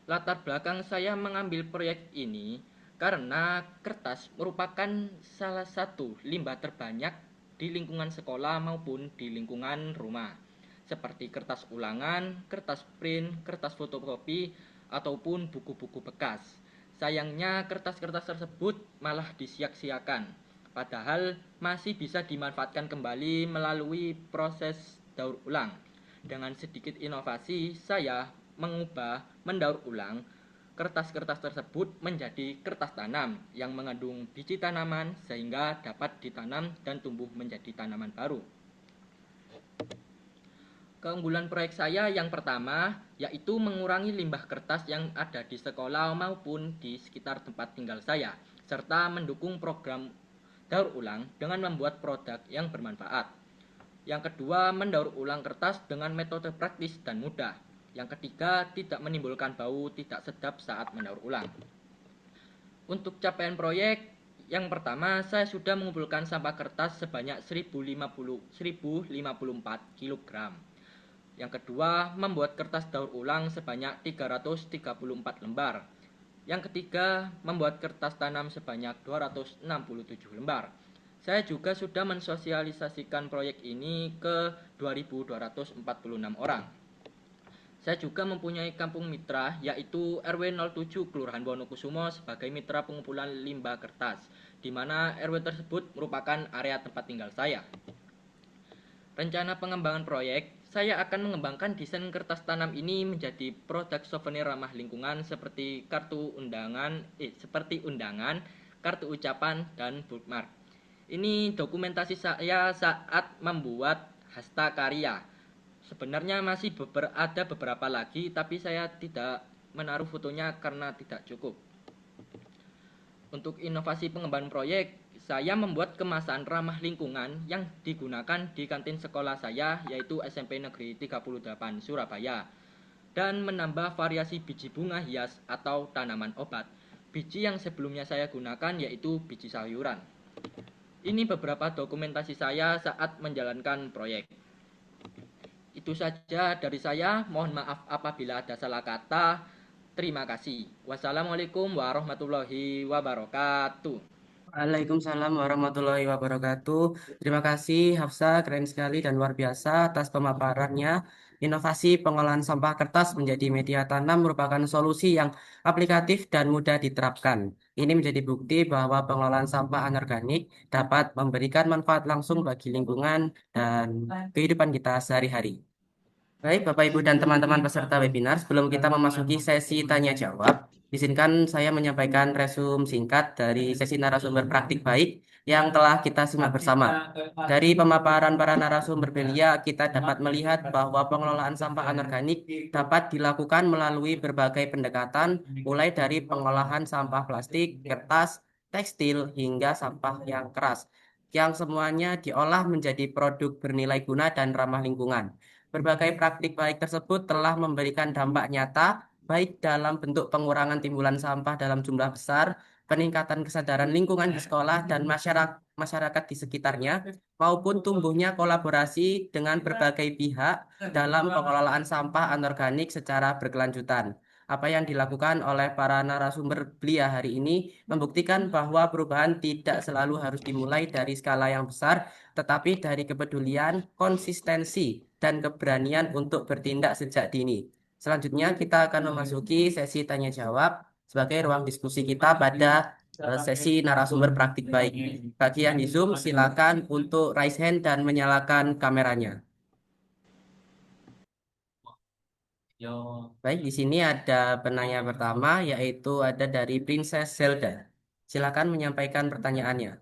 Latar belakang saya mengambil proyek ini karena kertas merupakan salah satu limbah terbanyak di lingkungan sekolah maupun di lingkungan rumah, seperti kertas ulangan, kertas print, kertas fotokopi, ataupun buku-buku bekas. Sayangnya kertas-kertas tersebut malah disia-siakan, padahal masih bisa dimanfaatkan kembali melalui proses daur ulang. Dengan sedikit inovasi, saya mendaur ulang kertas-kertas tersebut menjadi kertas tanam yang mengandung biji tanaman sehingga dapat ditanam dan tumbuh menjadi tanaman baru. Keunggulan proyek saya yang pertama yaitu mengurangi limbah kertas yang ada di sekolah maupun di sekitar tempat tinggal saya, serta mendukung program daur ulang dengan membuat produk yang bermanfaat. Yang kedua, mendaur ulang kertas dengan metode praktis dan mudah. Yang ketiga, tidak menimbulkan bau tidak sedap saat mendaur ulang. Untuk capaian proyek, yang pertama, saya sudah mengumpulkan sampah kertas sebanyak 1054 kg. Yang kedua, membuat kertas daur ulang sebanyak 334 lembar. Yang ketiga, membuat kertas tanam sebanyak 267 lembar. Saya juga sudah mensosialisasikan proyek ini ke 2.246 orang. Saya juga mempunyai kampung mitra, yaitu RW 07 Kelurahan Wonokusumo sebagai mitra pengumpulan limbah kertas, di mana RW tersebut merupakan area tempat tinggal saya. Rencana pengembangan proyek, saya akan mengembangkan desain kertas tanam ini menjadi produk souvenir ramah lingkungan seperti undangan, kartu ucapan, dan bookmark. Ini dokumentasi saya saat membuat hastakarya. Sebenarnya masih ada beberapa lagi, tapi saya tidak menaruh fotonya karena tidak cukup. Untuk inovasi pengembangan proyek, saya membuat kemasan ramah lingkungan yang digunakan di kantin sekolah saya, yaitu SMP Negeri 38 Surabaya, dan menambah variasi biji bunga hias atau tanaman obat. Biji yang sebelumnya saya gunakan yaitu biji sayuran. Ini beberapa dokumentasi saya saat menjalankan proyek. Itu saja dari saya, mohon maaf apabila ada salah kata. Terima kasih. Wassalamualaikum warahmatullahi wabarakatuh. Waalaikumsalam warahmatullahi wabarakatuh. Terima kasih Hafsa, keren sekali dan luar biasa atas pemaparannya. Inovasi pengolahan sampah kertas menjadi media tanam merupakan solusi yang aplikatif dan mudah diterapkan. Ini menjadi bukti bahwa pengelolaan sampah anorganik dapat memberikan manfaat langsung bagi lingkungan dan kehidupan kita sehari-hari. Baik, Bapak, Ibu, dan teman-teman peserta webinar, sebelum kita memasuki sesi tanya jawab, izinkan saya menyampaikan resum singkat dari sesi narasumber praktik baik yang telah kita simak bersama. Dari pemaparan para narasumber belia, kita dapat melihat bahwa pengelolaan sampah anorganik dapat dilakukan melalui berbagai pendekatan, mulai dari pengolahan sampah plastik, kertas, tekstil, hingga sampah yang keras, yang semuanya diolah menjadi produk bernilai guna dan ramah lingkungan. Berbagai praktik baik tersebut telah memberikan dampak nyata, baik dalam bentuk pengurangan timbulan sampah dalam jumlah besar, peningkatan kesadaran lingkungan di sekolah dan masyarakat di sekitarnya, maupun tumbuhnya kolaborasi dengan berbagai pihak dalam pengelolaan sampah anorganik secara berkelanjutan. Apa yang dilakukan oleh para narasumber belia hari ini membuktikan bahwa perubahan tidak selalu harus dimulai dari skala yang besar, tetapi dari kepedulian, konsistensi, dan keberanian untuk bertindak sejak dini. Selanjutnya kita akan memasuki sesi tanya jawab sebagai ruang diskusi kita pada sesi narasumber praktik baik. Bagi yang di Zoom, silakan untuk raise hand dan menyalakan kameranya. Baik, di sini ada penanya pertama, yaitu ada dari Princess Zelda. Silakan menyampaikan pertanyaannya.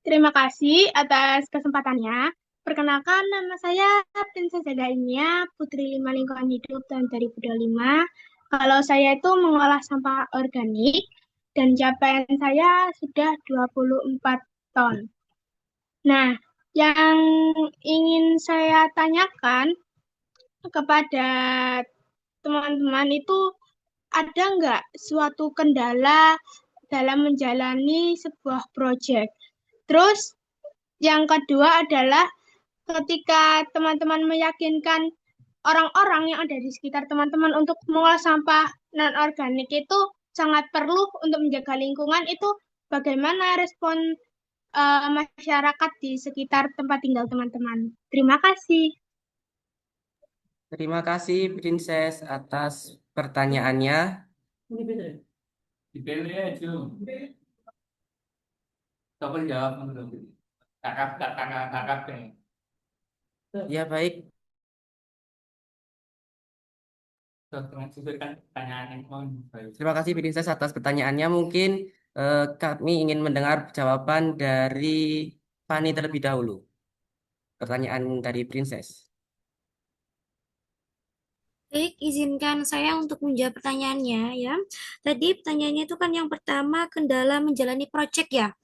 Terima kasih atas kesempatannya. Perkenalkan, nama saya Princess Zadaimia, Putri 5 Lingkungan Hidup tahun 2025. Kalau saya itu mengolah sampah organik dan capaian saya sudah 24 ton. Nah, yang ingin saya tanyakan kepada teman-teman itu, ada nggak suatu kendala dalam menjalani sebuah proyek? Terus yang kedua adalah ketika teman-teman meyakinkan orang-orang yang ada di sekitar teman-teman untuk mengolah sampah non-organik itu sangat perlu untuk menjaga lingkungan, itu bagaimana respon masyarakat di sekitar tempat tinggal teman-teman? Terima kasih. Terima kasih Princess atas pertanyaannya. Ya, baik. Terima kasih Princess atas pertanyaannya. Mungkin kami ingin mendengar jawaban dari Fani terlebih dahulu. Pertanyaan dari Princess. Baik, izinkan saya untuk menjawab pertanyaannya ya. Tadi pertanyaannya itu kan yang pertama kendala menjalani proyek ya.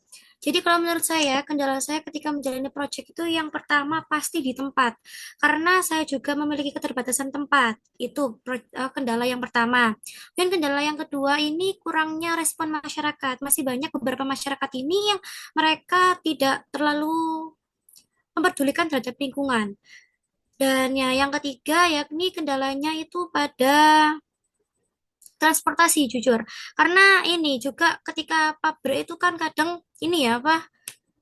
Jadi kalau menurut saya, kendala saya ketika menjalani proyek itu yang pertama pasti di tempat. Karena saya juga memiliki keterbatasan tempat. Itu kendala yang pertama. Dan kendala yang kedua ini kurangnya respon masyarakat. Masih banyak beberapa masyarakat ini yang mereka tidak terlalu memperdulikan terhadap lingkungan. Dan ya, yang ketiga yakni kendalanya itu pada transportasi jujur. Karena ini juga ketika pabrik itu kan kadang ini ya apa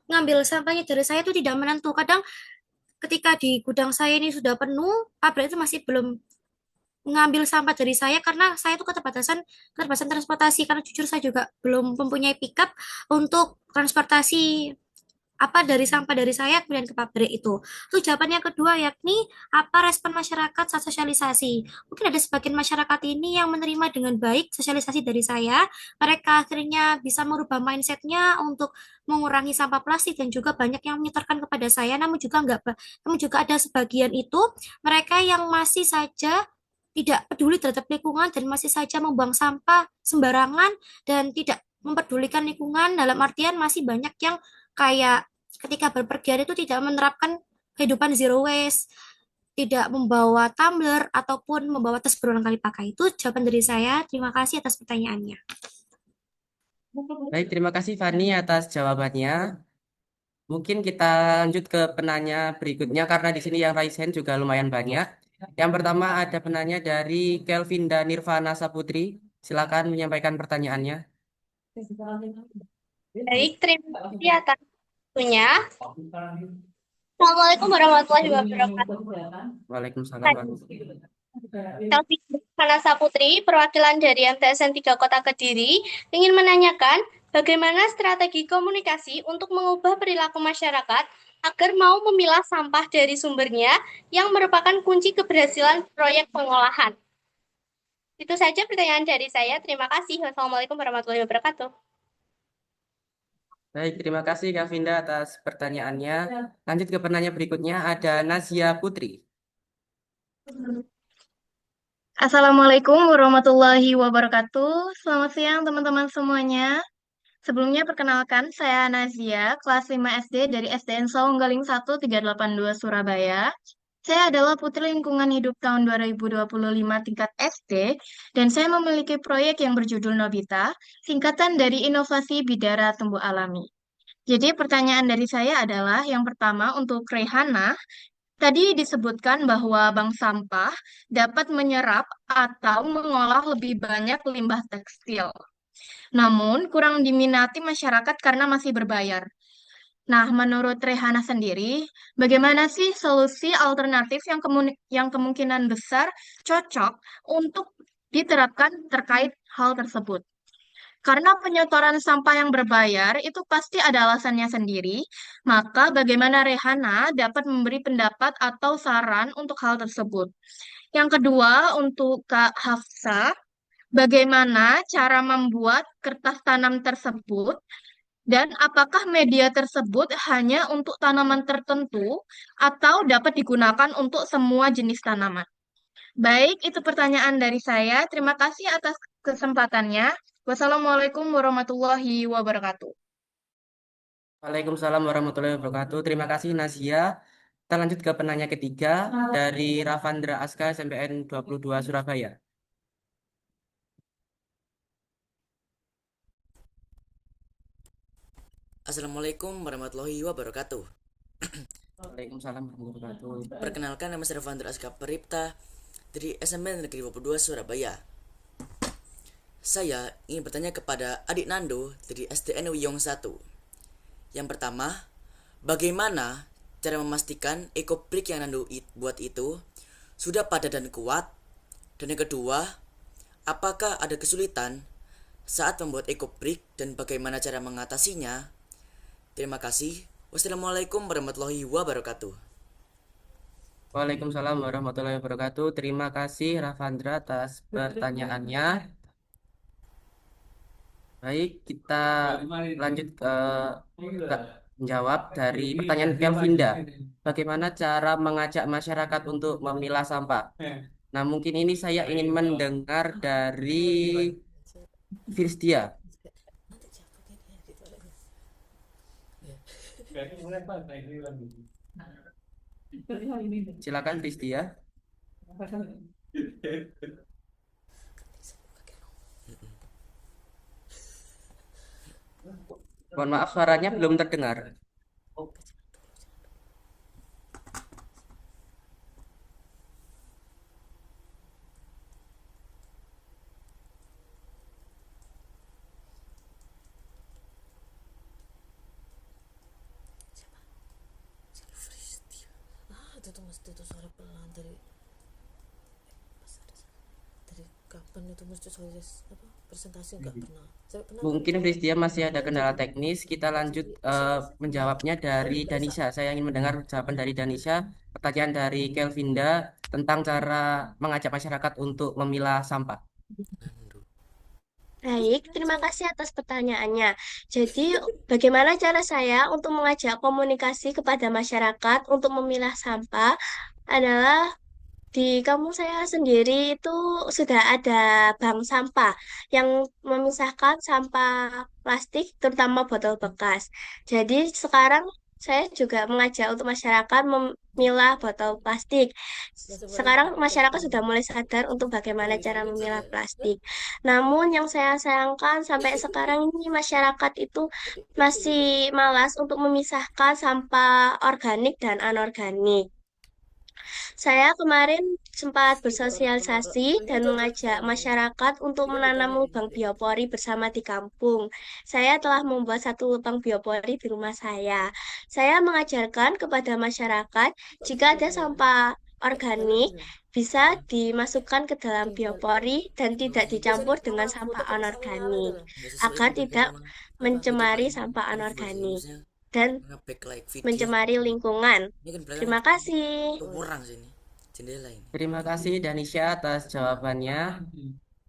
ngambil sampahnya dari saya itu tidak menentu. Kadang ketika di gudang saya ini sudah penuh, pabrik itu masih belum mengambil sampah dari saya karena saya itu keterbatasan transportasi karena jujur saya juga belum mempunyai pickup untuk transportasi apa dari sampah dari saya kemudian ke pabrik itu. Itu jawabannya kedua yakni apa respon masyarakat saat sosialisasi. Mungkin ada sebagian masyarakat ini yang menerima dengan baik sosialisasi dari saya. Mereka akhirnya bisa merubah mindsetnya untuk mengurangi sampah plastik dan juga banyak yang menyetorkan kepada saya. Namun juga ada sebagian itu mereka yang masih saja tidak peduli terhadap lingkungan dan masih saja membuang sampah sembarangan dan tidak memperdulikan lingkungan dalam artian masih banyak yang kayak ketika berpergian itu tidak menerapkan kehidupan zero waste, tidak membawa tumbler ataupun membawa tas berulang kali pakai. Itu jawaban dari saya. Terima kasih atas pertanyaannya. Baik, terima kasih Fani atas jawabannya. Mungkin kita lanjut ke penanya berikutnya karena di sini yang raise hand juga lumayan banyak. Yang pertama ada penanya dari Kelvinda Nirvana Saputri. Silakan menyampaikan pertanyaannya. Baik, terima kasih atas waktunya. Assalamualaikum warahmatullahi wabarakatuh. Waalaikumsalam. Kelvin Hana Saputri, perwakilan dari MTSN 3 Kota Kediri, ingin menanyakan bagaimana strategi komunikasi untuk mengubah perilaku masyarakat agar mau memilah sampah dari sumbernya yang merupakan kunci keberhasilan proyek pengolahan. Itu saja pertanyaan dari saya. Terima kasih. Wassalamualaikum warahmatullahi wabarakatuh. Baik, terima kasih Kak Vinda atas pertanyaannya. Lanjut ke penanya berikutnya, ada Nazia Putri. Assalamualaikum warahmatullahi wabarakatuh. Selamat siang teman-teman semuanya. Sebelumnya perkenalkan, saya Nazia, kelas 5 SD dari SDN Saunggaling 1 382 Surabaya. Saya adalah Putri Lingkungan Hidup tahun 2025 tingkat SD, dan saya memiliki proyek yang berjudul Nobita, singkatan dari Inovasi Bidara Tumbuh Alami. Jadi pertanyaan dari saya adalah, yang pertama untuk Rehana, tadi disebutkan bahwa bank sampah dapat menyerap atau mengolah lebih banyak limbah tekstil. Namun, kurang diminati masyarakat karena masih berbayar. Nah, menurut Rehana sendiri, bagaimana sih solusi alternatif yang kemungkinan besar cocok untuk diterapkan terkait hal tersebut? Karena penyetoran sampah yang berbayar itu pasti ada alasannya sendiri, maka bagaimana Rehana dapat memberi pendapat atau saran untuk hal tersebut? Yang kedua, untuk Kak Hafsa, bagaimana cara membuat kertas tanam tersebut dan apakah media tersebut hanya untuk tanaman tertentu atau dapat digunakan untuk semua jenis tanaman? Baik, itu pertanyaan dari saya. Terima kasih atas kesempatannya. Wassalamualaikum warahmatullahi wabarakatuh. Waalaikumsalam warahmatullahi wabarakatuh. Terima kasih Nazia. Kita lanjut ke penanya ketiga dari Ravandra Aska SMPN 22 Surabaya. Assalamualaikum warahmatullahi wabarakatuh. Waalaikumsalam warahmatullahi wabarakatuh. Perkenalkan, nama saya Ravandra Aska Peripta dari SMPN Negeri 22 Surabaya. Saya ingin bertanya kepada adik Nando dari SDN Wiyong 1. Yang pertama, bagaimana cara memastikan ekobrik yang Nando buat itu sudah padat dan kuat? Dan yang kedua, apakah ada kesulitan saat membuat ekobrik dan bagaimana cara mengatasinya? Terima kasih. Wassalamualaikum warahmatullahi wabarakatuh. Waalaikumsalam warahmatullahi wabarakatuh. Terima kasih Ravandra atas pertanyaannya. Baik, kita lanjut ke menjawab dari pertanyaan Kelvinda. Bagaimana cara mengajak masyarakat untuk memilah sampah? Nah, mungkin ini saya ingin mendengar dari Firstia. Silakan Firstia. Mohon maaf, suaranya belum terdengar. Itu mesti itu suara pelan dari kapan itu mesti soal presentasi nggak pernah. Mungkin Firstia masih ada kendala teknis. Kita lanjut menjawabnya dari Danisha. Saya ingin mendengar jawaban dari Danisha. Pertanyaan dari Kelvinda tentang cara mengajak masyarakat untuk memilah sampah. Baik, terima kasih atas pertanyaannya. Jadi, bagaimana cara saya untuk mengajak komunikasi kepada masyarakat untuk memilah sampah adalah di kampung saya sendiri itu sudah ada bank sampah yang memisahkan sampah plastik, terutama botol bekas. Jadi, sekarang saya juga mengajak untuk masyarakat memilah botol plastik. Sekarang masyarakat sudah mulai sadar untuk bagaimana cara memilah plastik. Namun yang saya sayangkan sampai sekarang ini masyarakat itu masih malas untuk memisahkan sampah organik dan anorganik. Saya kemarin sempat bersosialisasi dan mengajak masyarakat untuk menanam lubang biopori bersama di kampung. Saya telah membuat satu lubang biopori di rumah saya. Saya mengajarkan kepada masyarakat jika ada sampah organik bisa dimasukkan ke dalam biopori dan tidak dicampur dengan sampah anorganik agar tidak mencemari sampah anorganik dan mencemari lingkungan. Terima kasih. Kurang sini jendela ini. Terima kasih Danisha atas jawabannya.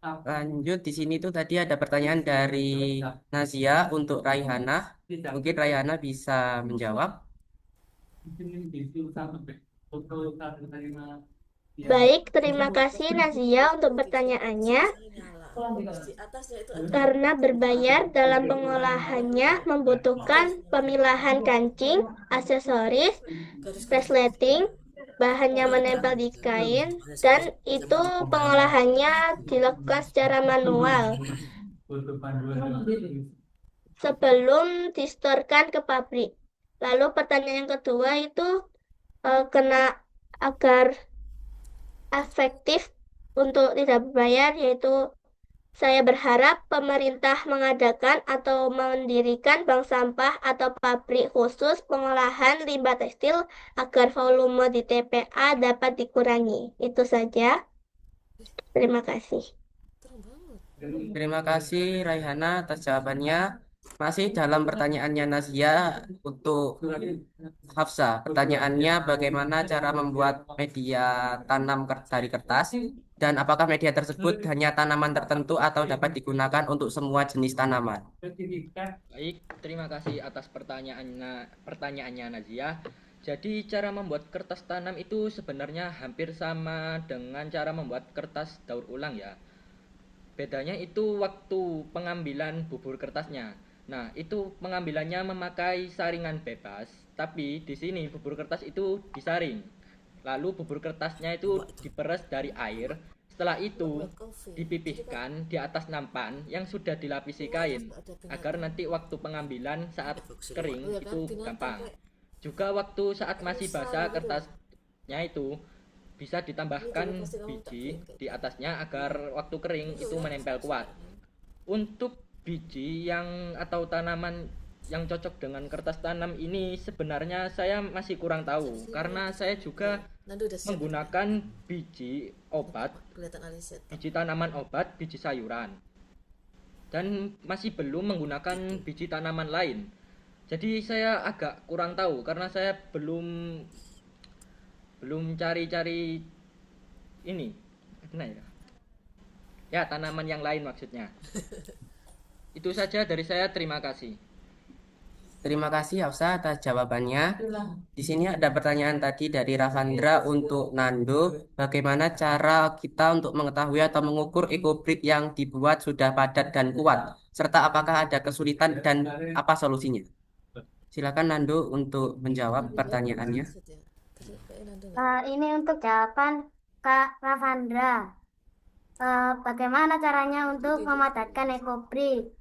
Lanjut di sini tuh tadi ada pertanyaan dari Nazia untuk Raihana. Mungkin Raihana bisa menjawab. Baik, terima kasih Nazia untuk pertanyaannya. Karena berbayar dalam pengolahannya membutuhkan pemilahan kancing, aksesoris, resleting, bahannya menempel di kain, dan itu pengolahannya dilakukan secara manual sebelum distorkan ke pabrik. Lalu pertanyaan yang kedua itu agar efektif untuk tidak berbayar, yaitu saya berharap pemerintah mengadakan atau mendirikan bank sampah atau pabrik khusus pengolahan limbah tekstil agar volume di TPA dapat dikurangi. Itu saja. Terima kasih. Terima kasih Raihana atas jawabannya. Masih dalam pertanyaannya Nazia untuk Hafsa. Pertanyaannya bagaimana cara membuat media tanam dari kertas dan apakah media tersebut hanya tanaman tertentu atau dapat digunakan untuk semua jenis tanaman? Baik, terima kasih atas pertanyaannya Nazia. Jadi cara membuat kertas tanam itu sebenarnya hampir sama dengan cara membuat kertas daur ulang ya. Bedanya itu waktu pengambilan bubur kertasnya. Nah, itu pengambilannya memakai saringan bebas, tapi di sini bubur kertas itu disaring. Lalu bubur kertasnya itu diperes dari air. Setelah itu dipipihkan di atas nampan yang sudah dilapisi kain agar nanti waktu pengambilan saat kering itu gampang. Juga waktu saat masih basah kertasnya itu bisa ditambahkan biji di atasnya agar waktu kering itu menempel kuat. Untuk biji atau tanaman yang cocok dengan kertas tanam ini sebenarnya saya masih kurang tahu karena saya juga menggunakan biji obat, biji tanaman obat, biji sayuran, dan masih belum menggunakan biji tanaman lain. Jadi saya agak kurang tahu karena saya belum cari-cari ini, ya tanaman yang lain maksudnya. Itu saja dari saya, terima kasih. Terima kasih Hafsa atas jawabannya. Di sini ada pertanyaan tadi dari Ravandra untuk Nando. Bagaimana cara kita untuk mengetahui atau mengukur ekobrik yang dibuat sudah padat dan kuat? Serta apakah ada kesulitan dan apa solusinya? Silakan Nando untuk menjawab pertanyaannya. Ini untuk jawaban Kak Ravandra. Bagaimana caranya untuk memadatkan ekobrik?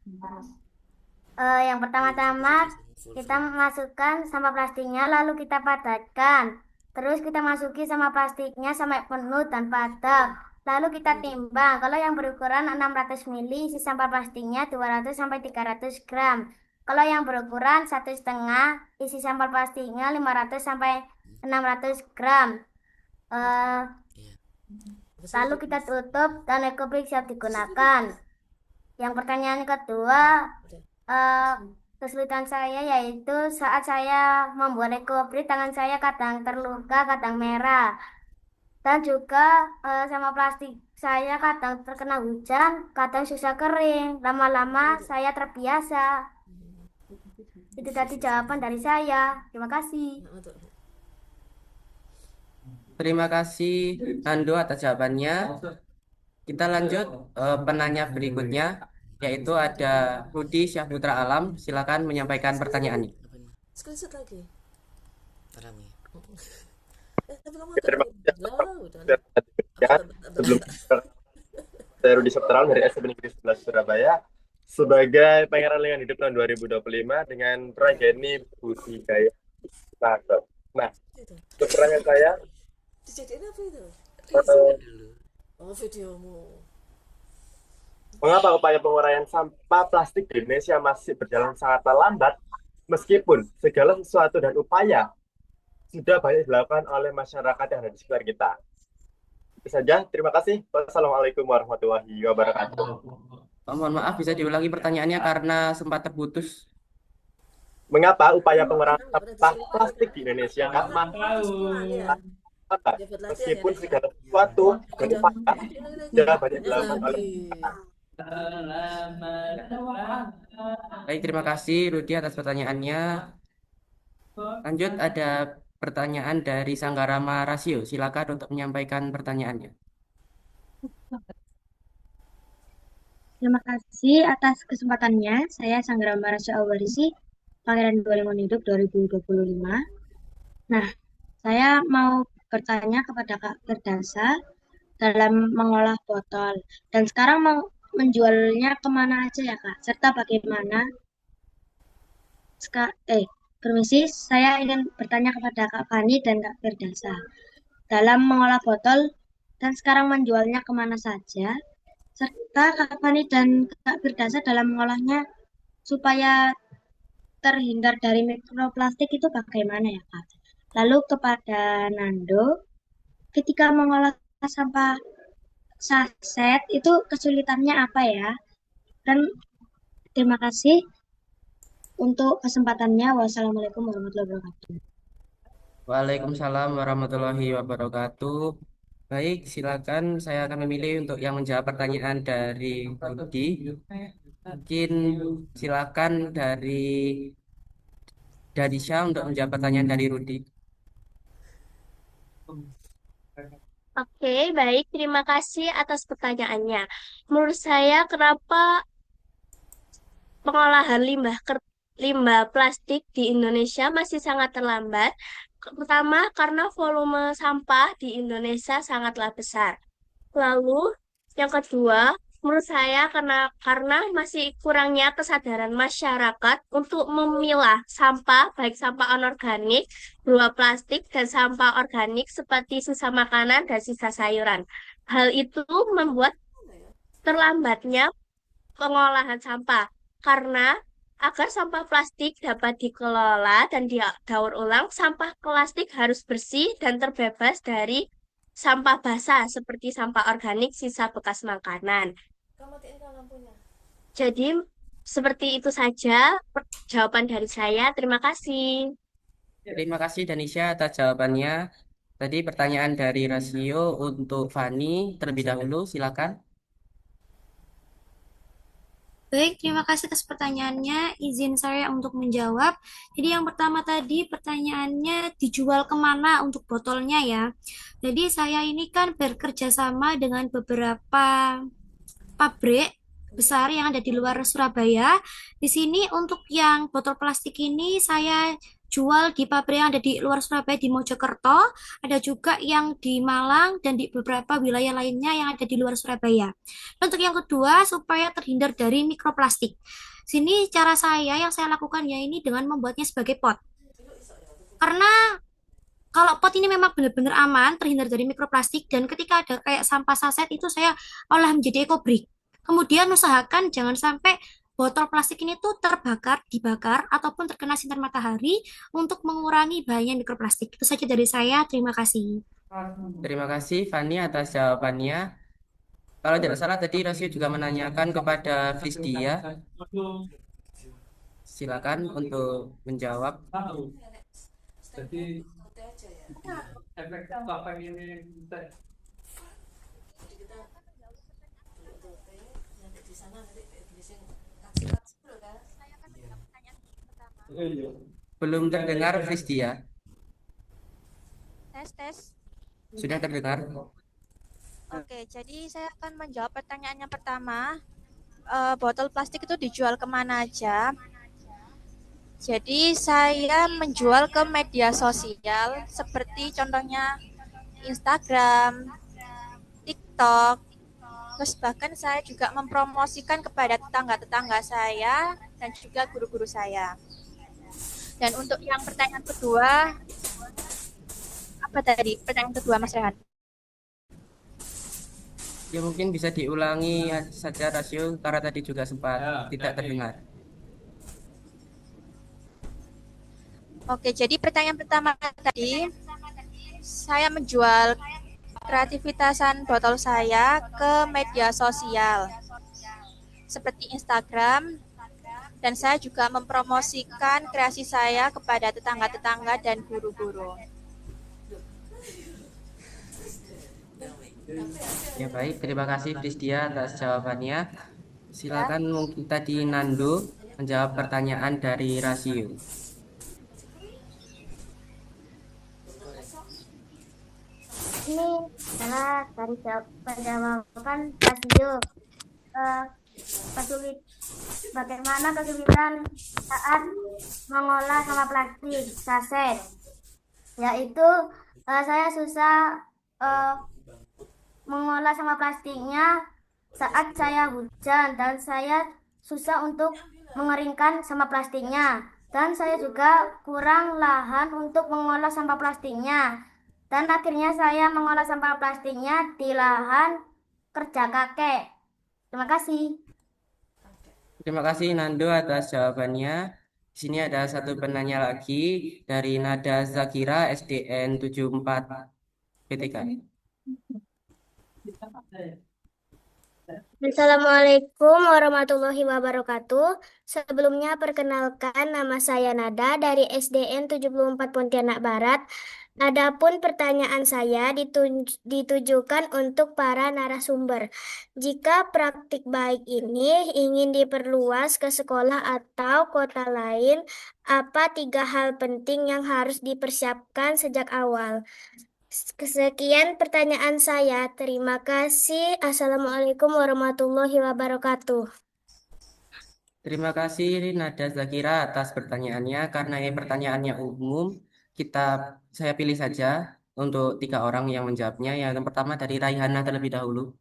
Yang pertama-tama kita masukkan sampah plastiknya, lalu kita padatkan. Terus kita masuki sampah plastiknya sampai penuh dan padat. Lalu kita timbang. Kalau yang berukuran 600 ml, isi sampah plastiknya 200 sampai 300 gram. Kalau yang berukuran 1,5, isi sampah plastiknya 500 sampai 600 gram. Lalu kita tutup dan ekobrik siap digunakan. Yang pertanyaan kedua, kesulitan saya yaitu saat saya membuat ekobrik, tangan saya kadang terluka, kadang merah, dan juga sama plastik saya kadang terkena hujan, kadang susah kering. Lama-lama saya terbiasa. Itu tadi jawaban dari saya. Terima kasih. Terima kasih Nando atas jawabannya. Kita lanjut penanya berikutnya, yaitu ada Rudi Syahputra Alam. Silakan menyampaikan pertanyaannya. Rami. Tapi kamu Terima kasih atas udah. pertanyaan yang diberikan. Sebelum saya Rudi Septral dari SMP Negeri 11 Surabaya sebagai Pangeran Lingkungan Hidup tahun 2025 dengan proyek ini budidaya nakes. Nah, pertanyaan saya, Dijadiin apa itu? eh, Dulu. Oh, videomu. mengapa upaya penguraian sampah plastik di Indonesia masih berjalan sangat lambat meskipun segala sesuatu dan upaya sudah banyak dilakukan oleh masyarakat yang ada di sekitar kita. Itu saja, terima kasih. Wassalamualaikum warahmatullahi wabarakatuh. Mohon maaf, bisa diulangi pertanyaannya karena sempat terputus. Mengapa upaya pengurangan sampah plastik di Indonesia lambat meskipun segala sesuatu dan upaya sudah banyak dilakukan oleh masyarakat? Baik, terima kasih Rudi atas pertanyaannya. Lanjut, ada pertanyaan dari Sanggarama Rasio. Silakan untuk menyampaikan pertanyaannya. Terima kasih atas kesempatannya. Saya Sanggrama Rasya Awarisi, Pangeran Lingkungan Hidup 2025. Nah, saya mau bertanya kepada Kak Firdausa dalam mengolah botol. Dan sekarang mau menjualnya kemana aja ya Kak? Serta bagaimana? Permisi, saya ingin bertanya kepada Kak Fani dan Kak Firdausa. Dalam mengolah botol dan sekarang menjualnya kemana saja? Serta Kak Fani dan Kak Firdausa dalam mengolahnya supaya terhindar dari mikroplastik itu bagaimana ya Kak? Lalu kepada Nando, ketika mengolah sampah saset itu kesulitannya apa ya? Dan terima kasih untuk kesempatannya. Wassalamualaikum warahmatullahi wabarakatuh. Waalaikumsalam warahmatullahi wabarakatuh. Baik, silakan. Saya akan memilih untuk yang menjawab pertanyaan dari Rudi. Mungkin silakan dari Danisha untuk menjawab pertanyaan dari Rudi. Oke, baik. Terima kasih atas pertanyaannya. Menurut saya, kenapa pengolahan limbah plastik di Indonesia masih sangat terlambat? Pertama, karena volume sampah di Indonesia sangatlah besar. Lalu, yang kedua, menurut saya karena masih kurangnya kesadaran masyarakat untuk memilah sampah, baik sampah anorganik, berupa plastik, dan sampah organik seperti sisa makanan dan sisa sayuran. Hal itu membuat terlambatnya pengolahan sampah, karena agar sampah plastik dapat dikelola dan didaur ulang, sampah plastik harus bersih dan terbebas dari sampah basah seperti sampah organik, sisa bekas makanan. Jadi, seperti itu saja jawaban dari saya. Terima kasih. Terima kasih Danisha atas jawabannya. Tadi pertanyaan dari Rasio untuk Fani terlebih dahulu, silakan. Baik, terima kasih atas pertanyaannya. Izin saya untuk menjawab. Jadi yang pertama tadi pertanyaannya dijual kemana untuk botolnya ya. Jadi saya ini kan bekerja sama dengan beberapa pabrik besar yang ada di luar Surabaya. Di sini untuk yang botol plastik ini saya jual di pabrik yang ada di luar Surabaya di Mojokerto, ada juga yang di Malang dan di beberapa wilayah lainnya yang ada di luar Surabaya. Untuk yang kedua, supaya terhindar dari mikroplastik. Sini cara saya yang saya lakukan ya ini dengan membuatnya sebagai pot. Karena kalau pot ini memang benar-benar aman, terhindar dari mikroplastik, dan ketika ada kayak sampah saset itu saya olah menjadi ekobrik. Kemudian usahakan jangan sampai botol plastik ini tuh terbakar, dibakar, ataupun terkena sinar matahari untuk mengurangi bahaya mikroplastik. Itu saja dari saya. Terima kasih. Terima kasih Fani atas jawabannya. Kalau tidak salah tadi Rasio juga menanyakan kepada Frisdia. Silakan untuk menjawab. Jadi efeknya apa ini? Belum terdengar Frisdia. Tes. Sudah terdengar? Oke, jadi saya akan menjawab pertanyaan yang pertama. Botol plastik itu dijual kemana aja? Jadi saya menjual ke media sosial seperti contohnya Instagram, TikTok. Terus bahkan saya juga mempromosikan kepada tetangga-tetangga saya dan juga guru-guru saya. Dan untuk yang pertanyaan kedua, apa tadi? Pertanyaan kedua Mas Rehan. Ya mungkin bisa diulangi saja rasio karena tadi juga sempat tidak terdengar. Oke, jadi pertanyaan pertama tadi, saya menjual kreativitasan botol saya ke media sosial seperti Instagram, dan saya juga mempromosikan kreasi saya kepada tetangga-tetangga dan guru-guru. Ya baik, terima kasih Pristia atas jawabannya. Silakan mungkin tadi Nando menjawab pertanyaan dari rasio. Ini adalah dari penjawaban rasio. Bagaimana kesulitan saat mengolah sampah plastik saset, yaitu saya susah mengolah sampah plastiknya saat saya hujan, dan saya susah untuk mengeringkan sampah plastiknya, dan saya juga kurang lahan untuk mengolah sampah plastiknya, dan akhirnya saya mengolah sampah plastiknya di lahan kerja kakek. Terima kasih. Terima kasih Nando atas jawabannya. Di sini ada satu penanya lagi dari Nada Zakira SDN 74 PTK. Assalamualaikum warahmatullahi wabarakatuh. Sebelumnya perkenalkan, nama saya Nada dari SDN 74 Pontianak Barat. Adapun pertanyaan saya ditujukan untuk para narasumber. Jika praktik baik ini ingin diperluas ke sekolah atau kota lain, apa 3 hal penting yang harus dipersiapkan sejak awal? Sekian pertanyaan saya. Terima kasih. Assalamualaikum warahmatullahi wabarakatuh. Terima kasih Nada Zakira atas pertanyaannya. Karena ini pertanyaannya umum, saya pilih saja untuk 3 orang yang menjawabnya. Yang pertama dari Raihana terlebih dahulu.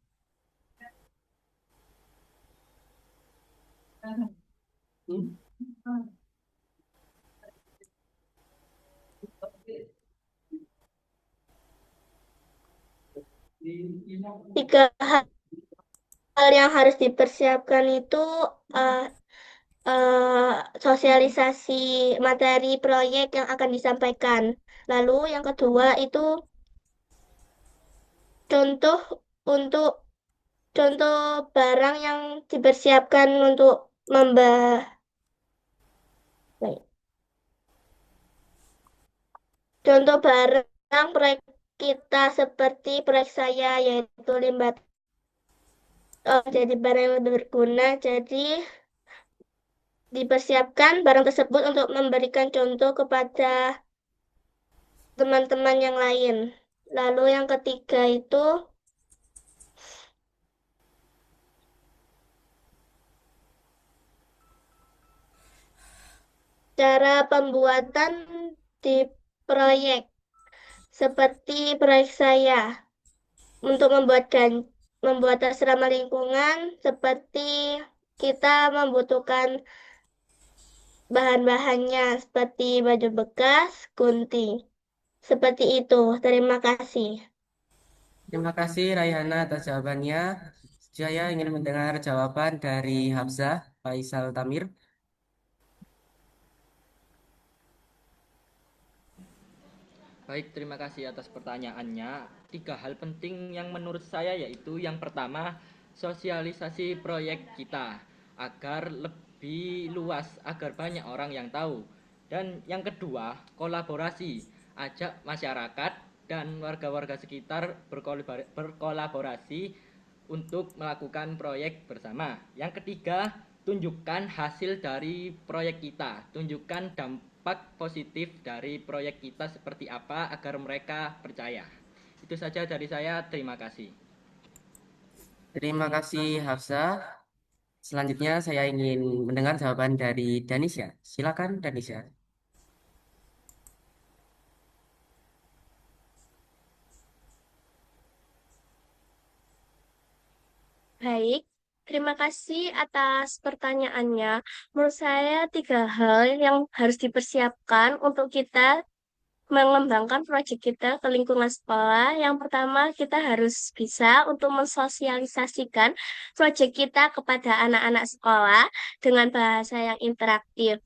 Tiga hal yang harus dipersiapkan itu sosialisasi materi proyek yang akan disampaikan. Lalu yang kedua itu contoh barang yang dipersiapkan untuk contoh barang proyek kita seperti proyek saya, yaitu limbah. Jadi barang yang lebih berguna, jadi dipersiapkan barang tersebut untuk memberikan contoh kepada teman-teman yang lain. Lalu yang ketiga itu cara pembuatan di proyek. Seperti proyek saya untuk membuat asrama lingkungan, seperti kita membutuhkan bahan-bahannya seperti baju bekas, gunting. Seperti itu. Terima kasih. Terima kasih Raihana atas jawabannya. Saya ingin mendengar jawaban dari Hafsah Faisal Tamir. Baik, terima kasih atas pertanyaannya. 3 hal penting yang menurut saya yaitu yang pertama, sosialisasi proyek kita agar lebih luas, agar banyak orang yang tahu. Dan yang kedua, kolaborasi, ajak masyarakat dan warga-warga sekitar berkolaborasi untuk melakukan proyek bersama. Yang ketiga, tunjukkan hasil dari proyek kita, tunjukkan dampak positif dari proyek kita seperti apa agar mereka percaya. Itu saja dari saya, terima kasih. Terima kasih Hafsah. Selanjutnya saya ingin mendengar jawaban dari Danisha. Silakan Danisha. Baik, terima kasih atas pertanyaannya. Menurut saya tiga hal yang harus dipersiapkan untuk kita mengembangkan proyek kita ke lingkungan sekolah. Yang pertama, kita harus bisa untuk mensosialisasikan proyek kita kepada anak-anak sekolah dengan bahasa yang interaktif.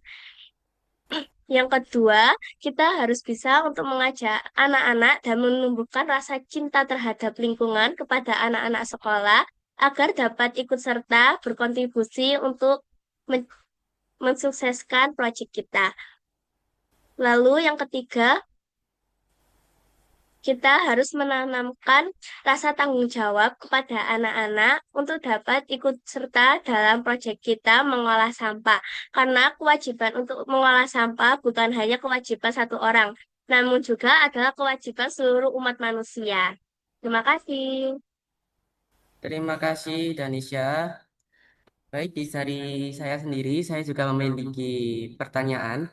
Yang kedua, kita harus bisa untuk mengajak anak-anak dan menumbuhkan rasa cinta terhadap lingkungan kepada anak-anak sekolah agar dapat ikut serta berkontribusi untuk mensukseskan proyek kita. Lalu yang ketiga, kita harus menanamkan rasa tanggung jawab kepada anak-anak untuk dapat ikut serta dalam proyek kita mengolah sampah. Karena kewajiban untuk mengolah sampah bukan hanya kewajiban satu orang, namun juga adalah kewajiban seluruh umat manusia. Terima kasih. Terima kasih Danisha. Baik, dari saya sendiri, saya juga memiliki pertanyaan.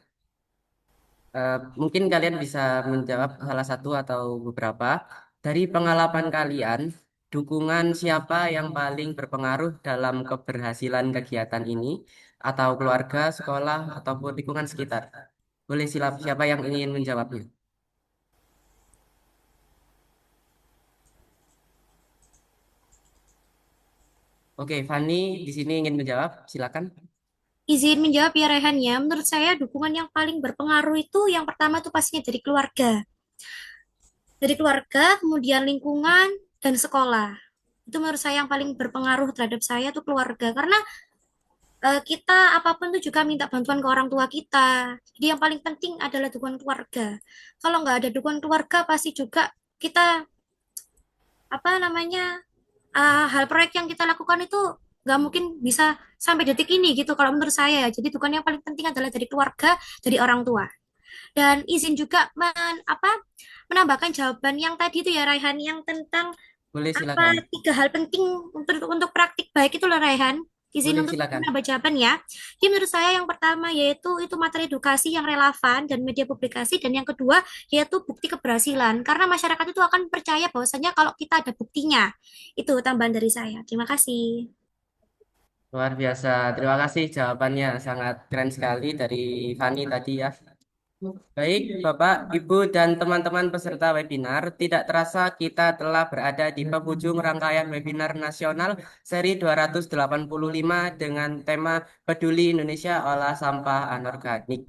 Mungkin kalian bisa menjawab salah satu atau beberapa. Dari pengalaman kalian, dukungan siapa yang paling berpengaruh dalam keberhasilan kegiatan ini? Atau keluarga, sekolah, ataupun lingkungan sekitar? Boleh siapa yang ingin menjawabnya? Oke, Fani di sini ingin menjawab. Silakan. Izin menjawab ya Rehan ya. Menurut saya dukungan yang paling berpengaruh itu yang pertama tuh pastinya dari keluarga. Dari keluarga, kemudian lingkungan, dan sekolah. Itu menurut saya yang paling berpengaruh terhadap saya tuh keluarga. Karena kita apapun tuh juga minta bantuan ke orang tua kita. Jadi yang paling penting adalah dukungan keluarga. Kalau nggak ada dukungan keluarga, pasti juga kita apa namanya hal proyek yang kita lakukan itu nggak mungkin bisa sampai detik ini gitu kalau menurut saya. Jadi dukungan yang paling penting adalah dari keluarga, dari orang tua. Dan izin juga menambahkan jawaban yang tadi itu ya Raihan yang tentang Boleh silakan. tiga hal penting untuk praktik baik itu loh Raihan. Izin Boleh untuk silakan. menambah jawaban ya. Jadi menurut saya yang pertama yaitu itu materi edukasi yang relevan dan media publikasi dan yang kedua yaitu bukti keberhasilan karena masyarakat itu akan percaya bahwasanya kalau kita ada buktinya. Itu tambahan dari saya. Terima kasih. Luar biasa. Terima kasih jawabannya. Sangat keren sekali dari Fani tadi ya. Baik, Bapak, Ibu, dan teman-teman peserta webinar, tidak terasa kita telah berada di penghujung rangkaian webinar nasional seri 285 dengan tema Peduli Indonesia Olah Sampah Anorganik.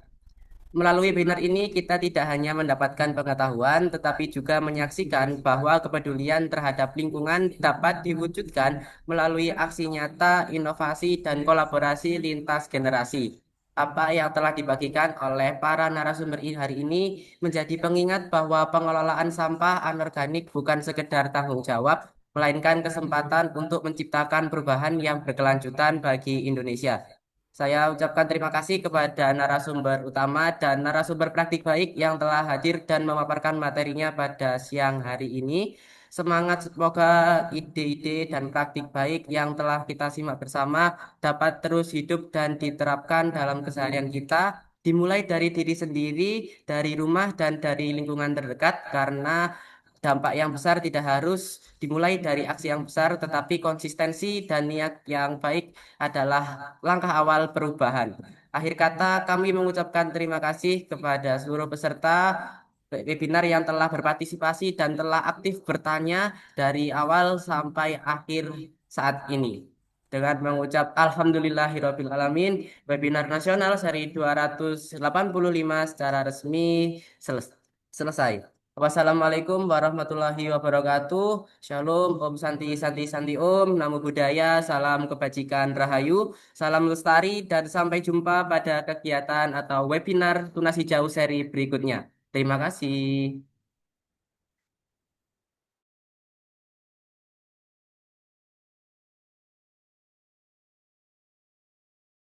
Melalui webinar ini kita tidak hanya mendapatkan pengetahuan, tetapi juga menyaksikan bahwa kepedulian terhadap lingkungan dapat diwujudkan melalui aksi nyata, inovasi, dan kolaborasi lintas generasi. Apa yang telah dibagikan oleh para narasumber hari ini menjadi pengingat bahwa pengelolaan sampah anorganik bukan sekedar tanggung jawab, melainkan kesempatan untuk menciptakan perubahan yang berkelanjutan bagi Indonesia. Saya ucapkan terima kasih kepada narasumber utama dan narasumber praktik baik yang telah hadir dan memaparkan materinya pada siang hari ini. Semangat, semoga ide-ide dan praktik baik yang telah kita simak bersama dapat terus hidup dan diterapkan dalam keseharian kita, dimulai dari diri sendiri, dari rumah dan dari lingkungan terdekat, karena dampak yang besar tidak harus dimulai dari aksi yang besar, tetapi konsistensi dan niat yang baik adalah langkah awal perubahan. Akhir kata, kami mengucapkan terima kasih kepada seluruh peserta webinar yang telah berpartisipasi dan telah aktif bertanya dari awal sampai akhir saat ini. Dengan mengucap Alhamdulillahirabbil alamin, webinar nasional seri 285 secara resmi selesai. Wassalamualaikum warahmatullahi wabarakatuh. Shalom, Om Santi Santi Santi Om, Namo Buddhaya, salam kebajikan Rahayu, salam lestari, dan sampai jumpa pada kegiatan atau webinar Tunas Hijau seri berikutnya. Terima kasih.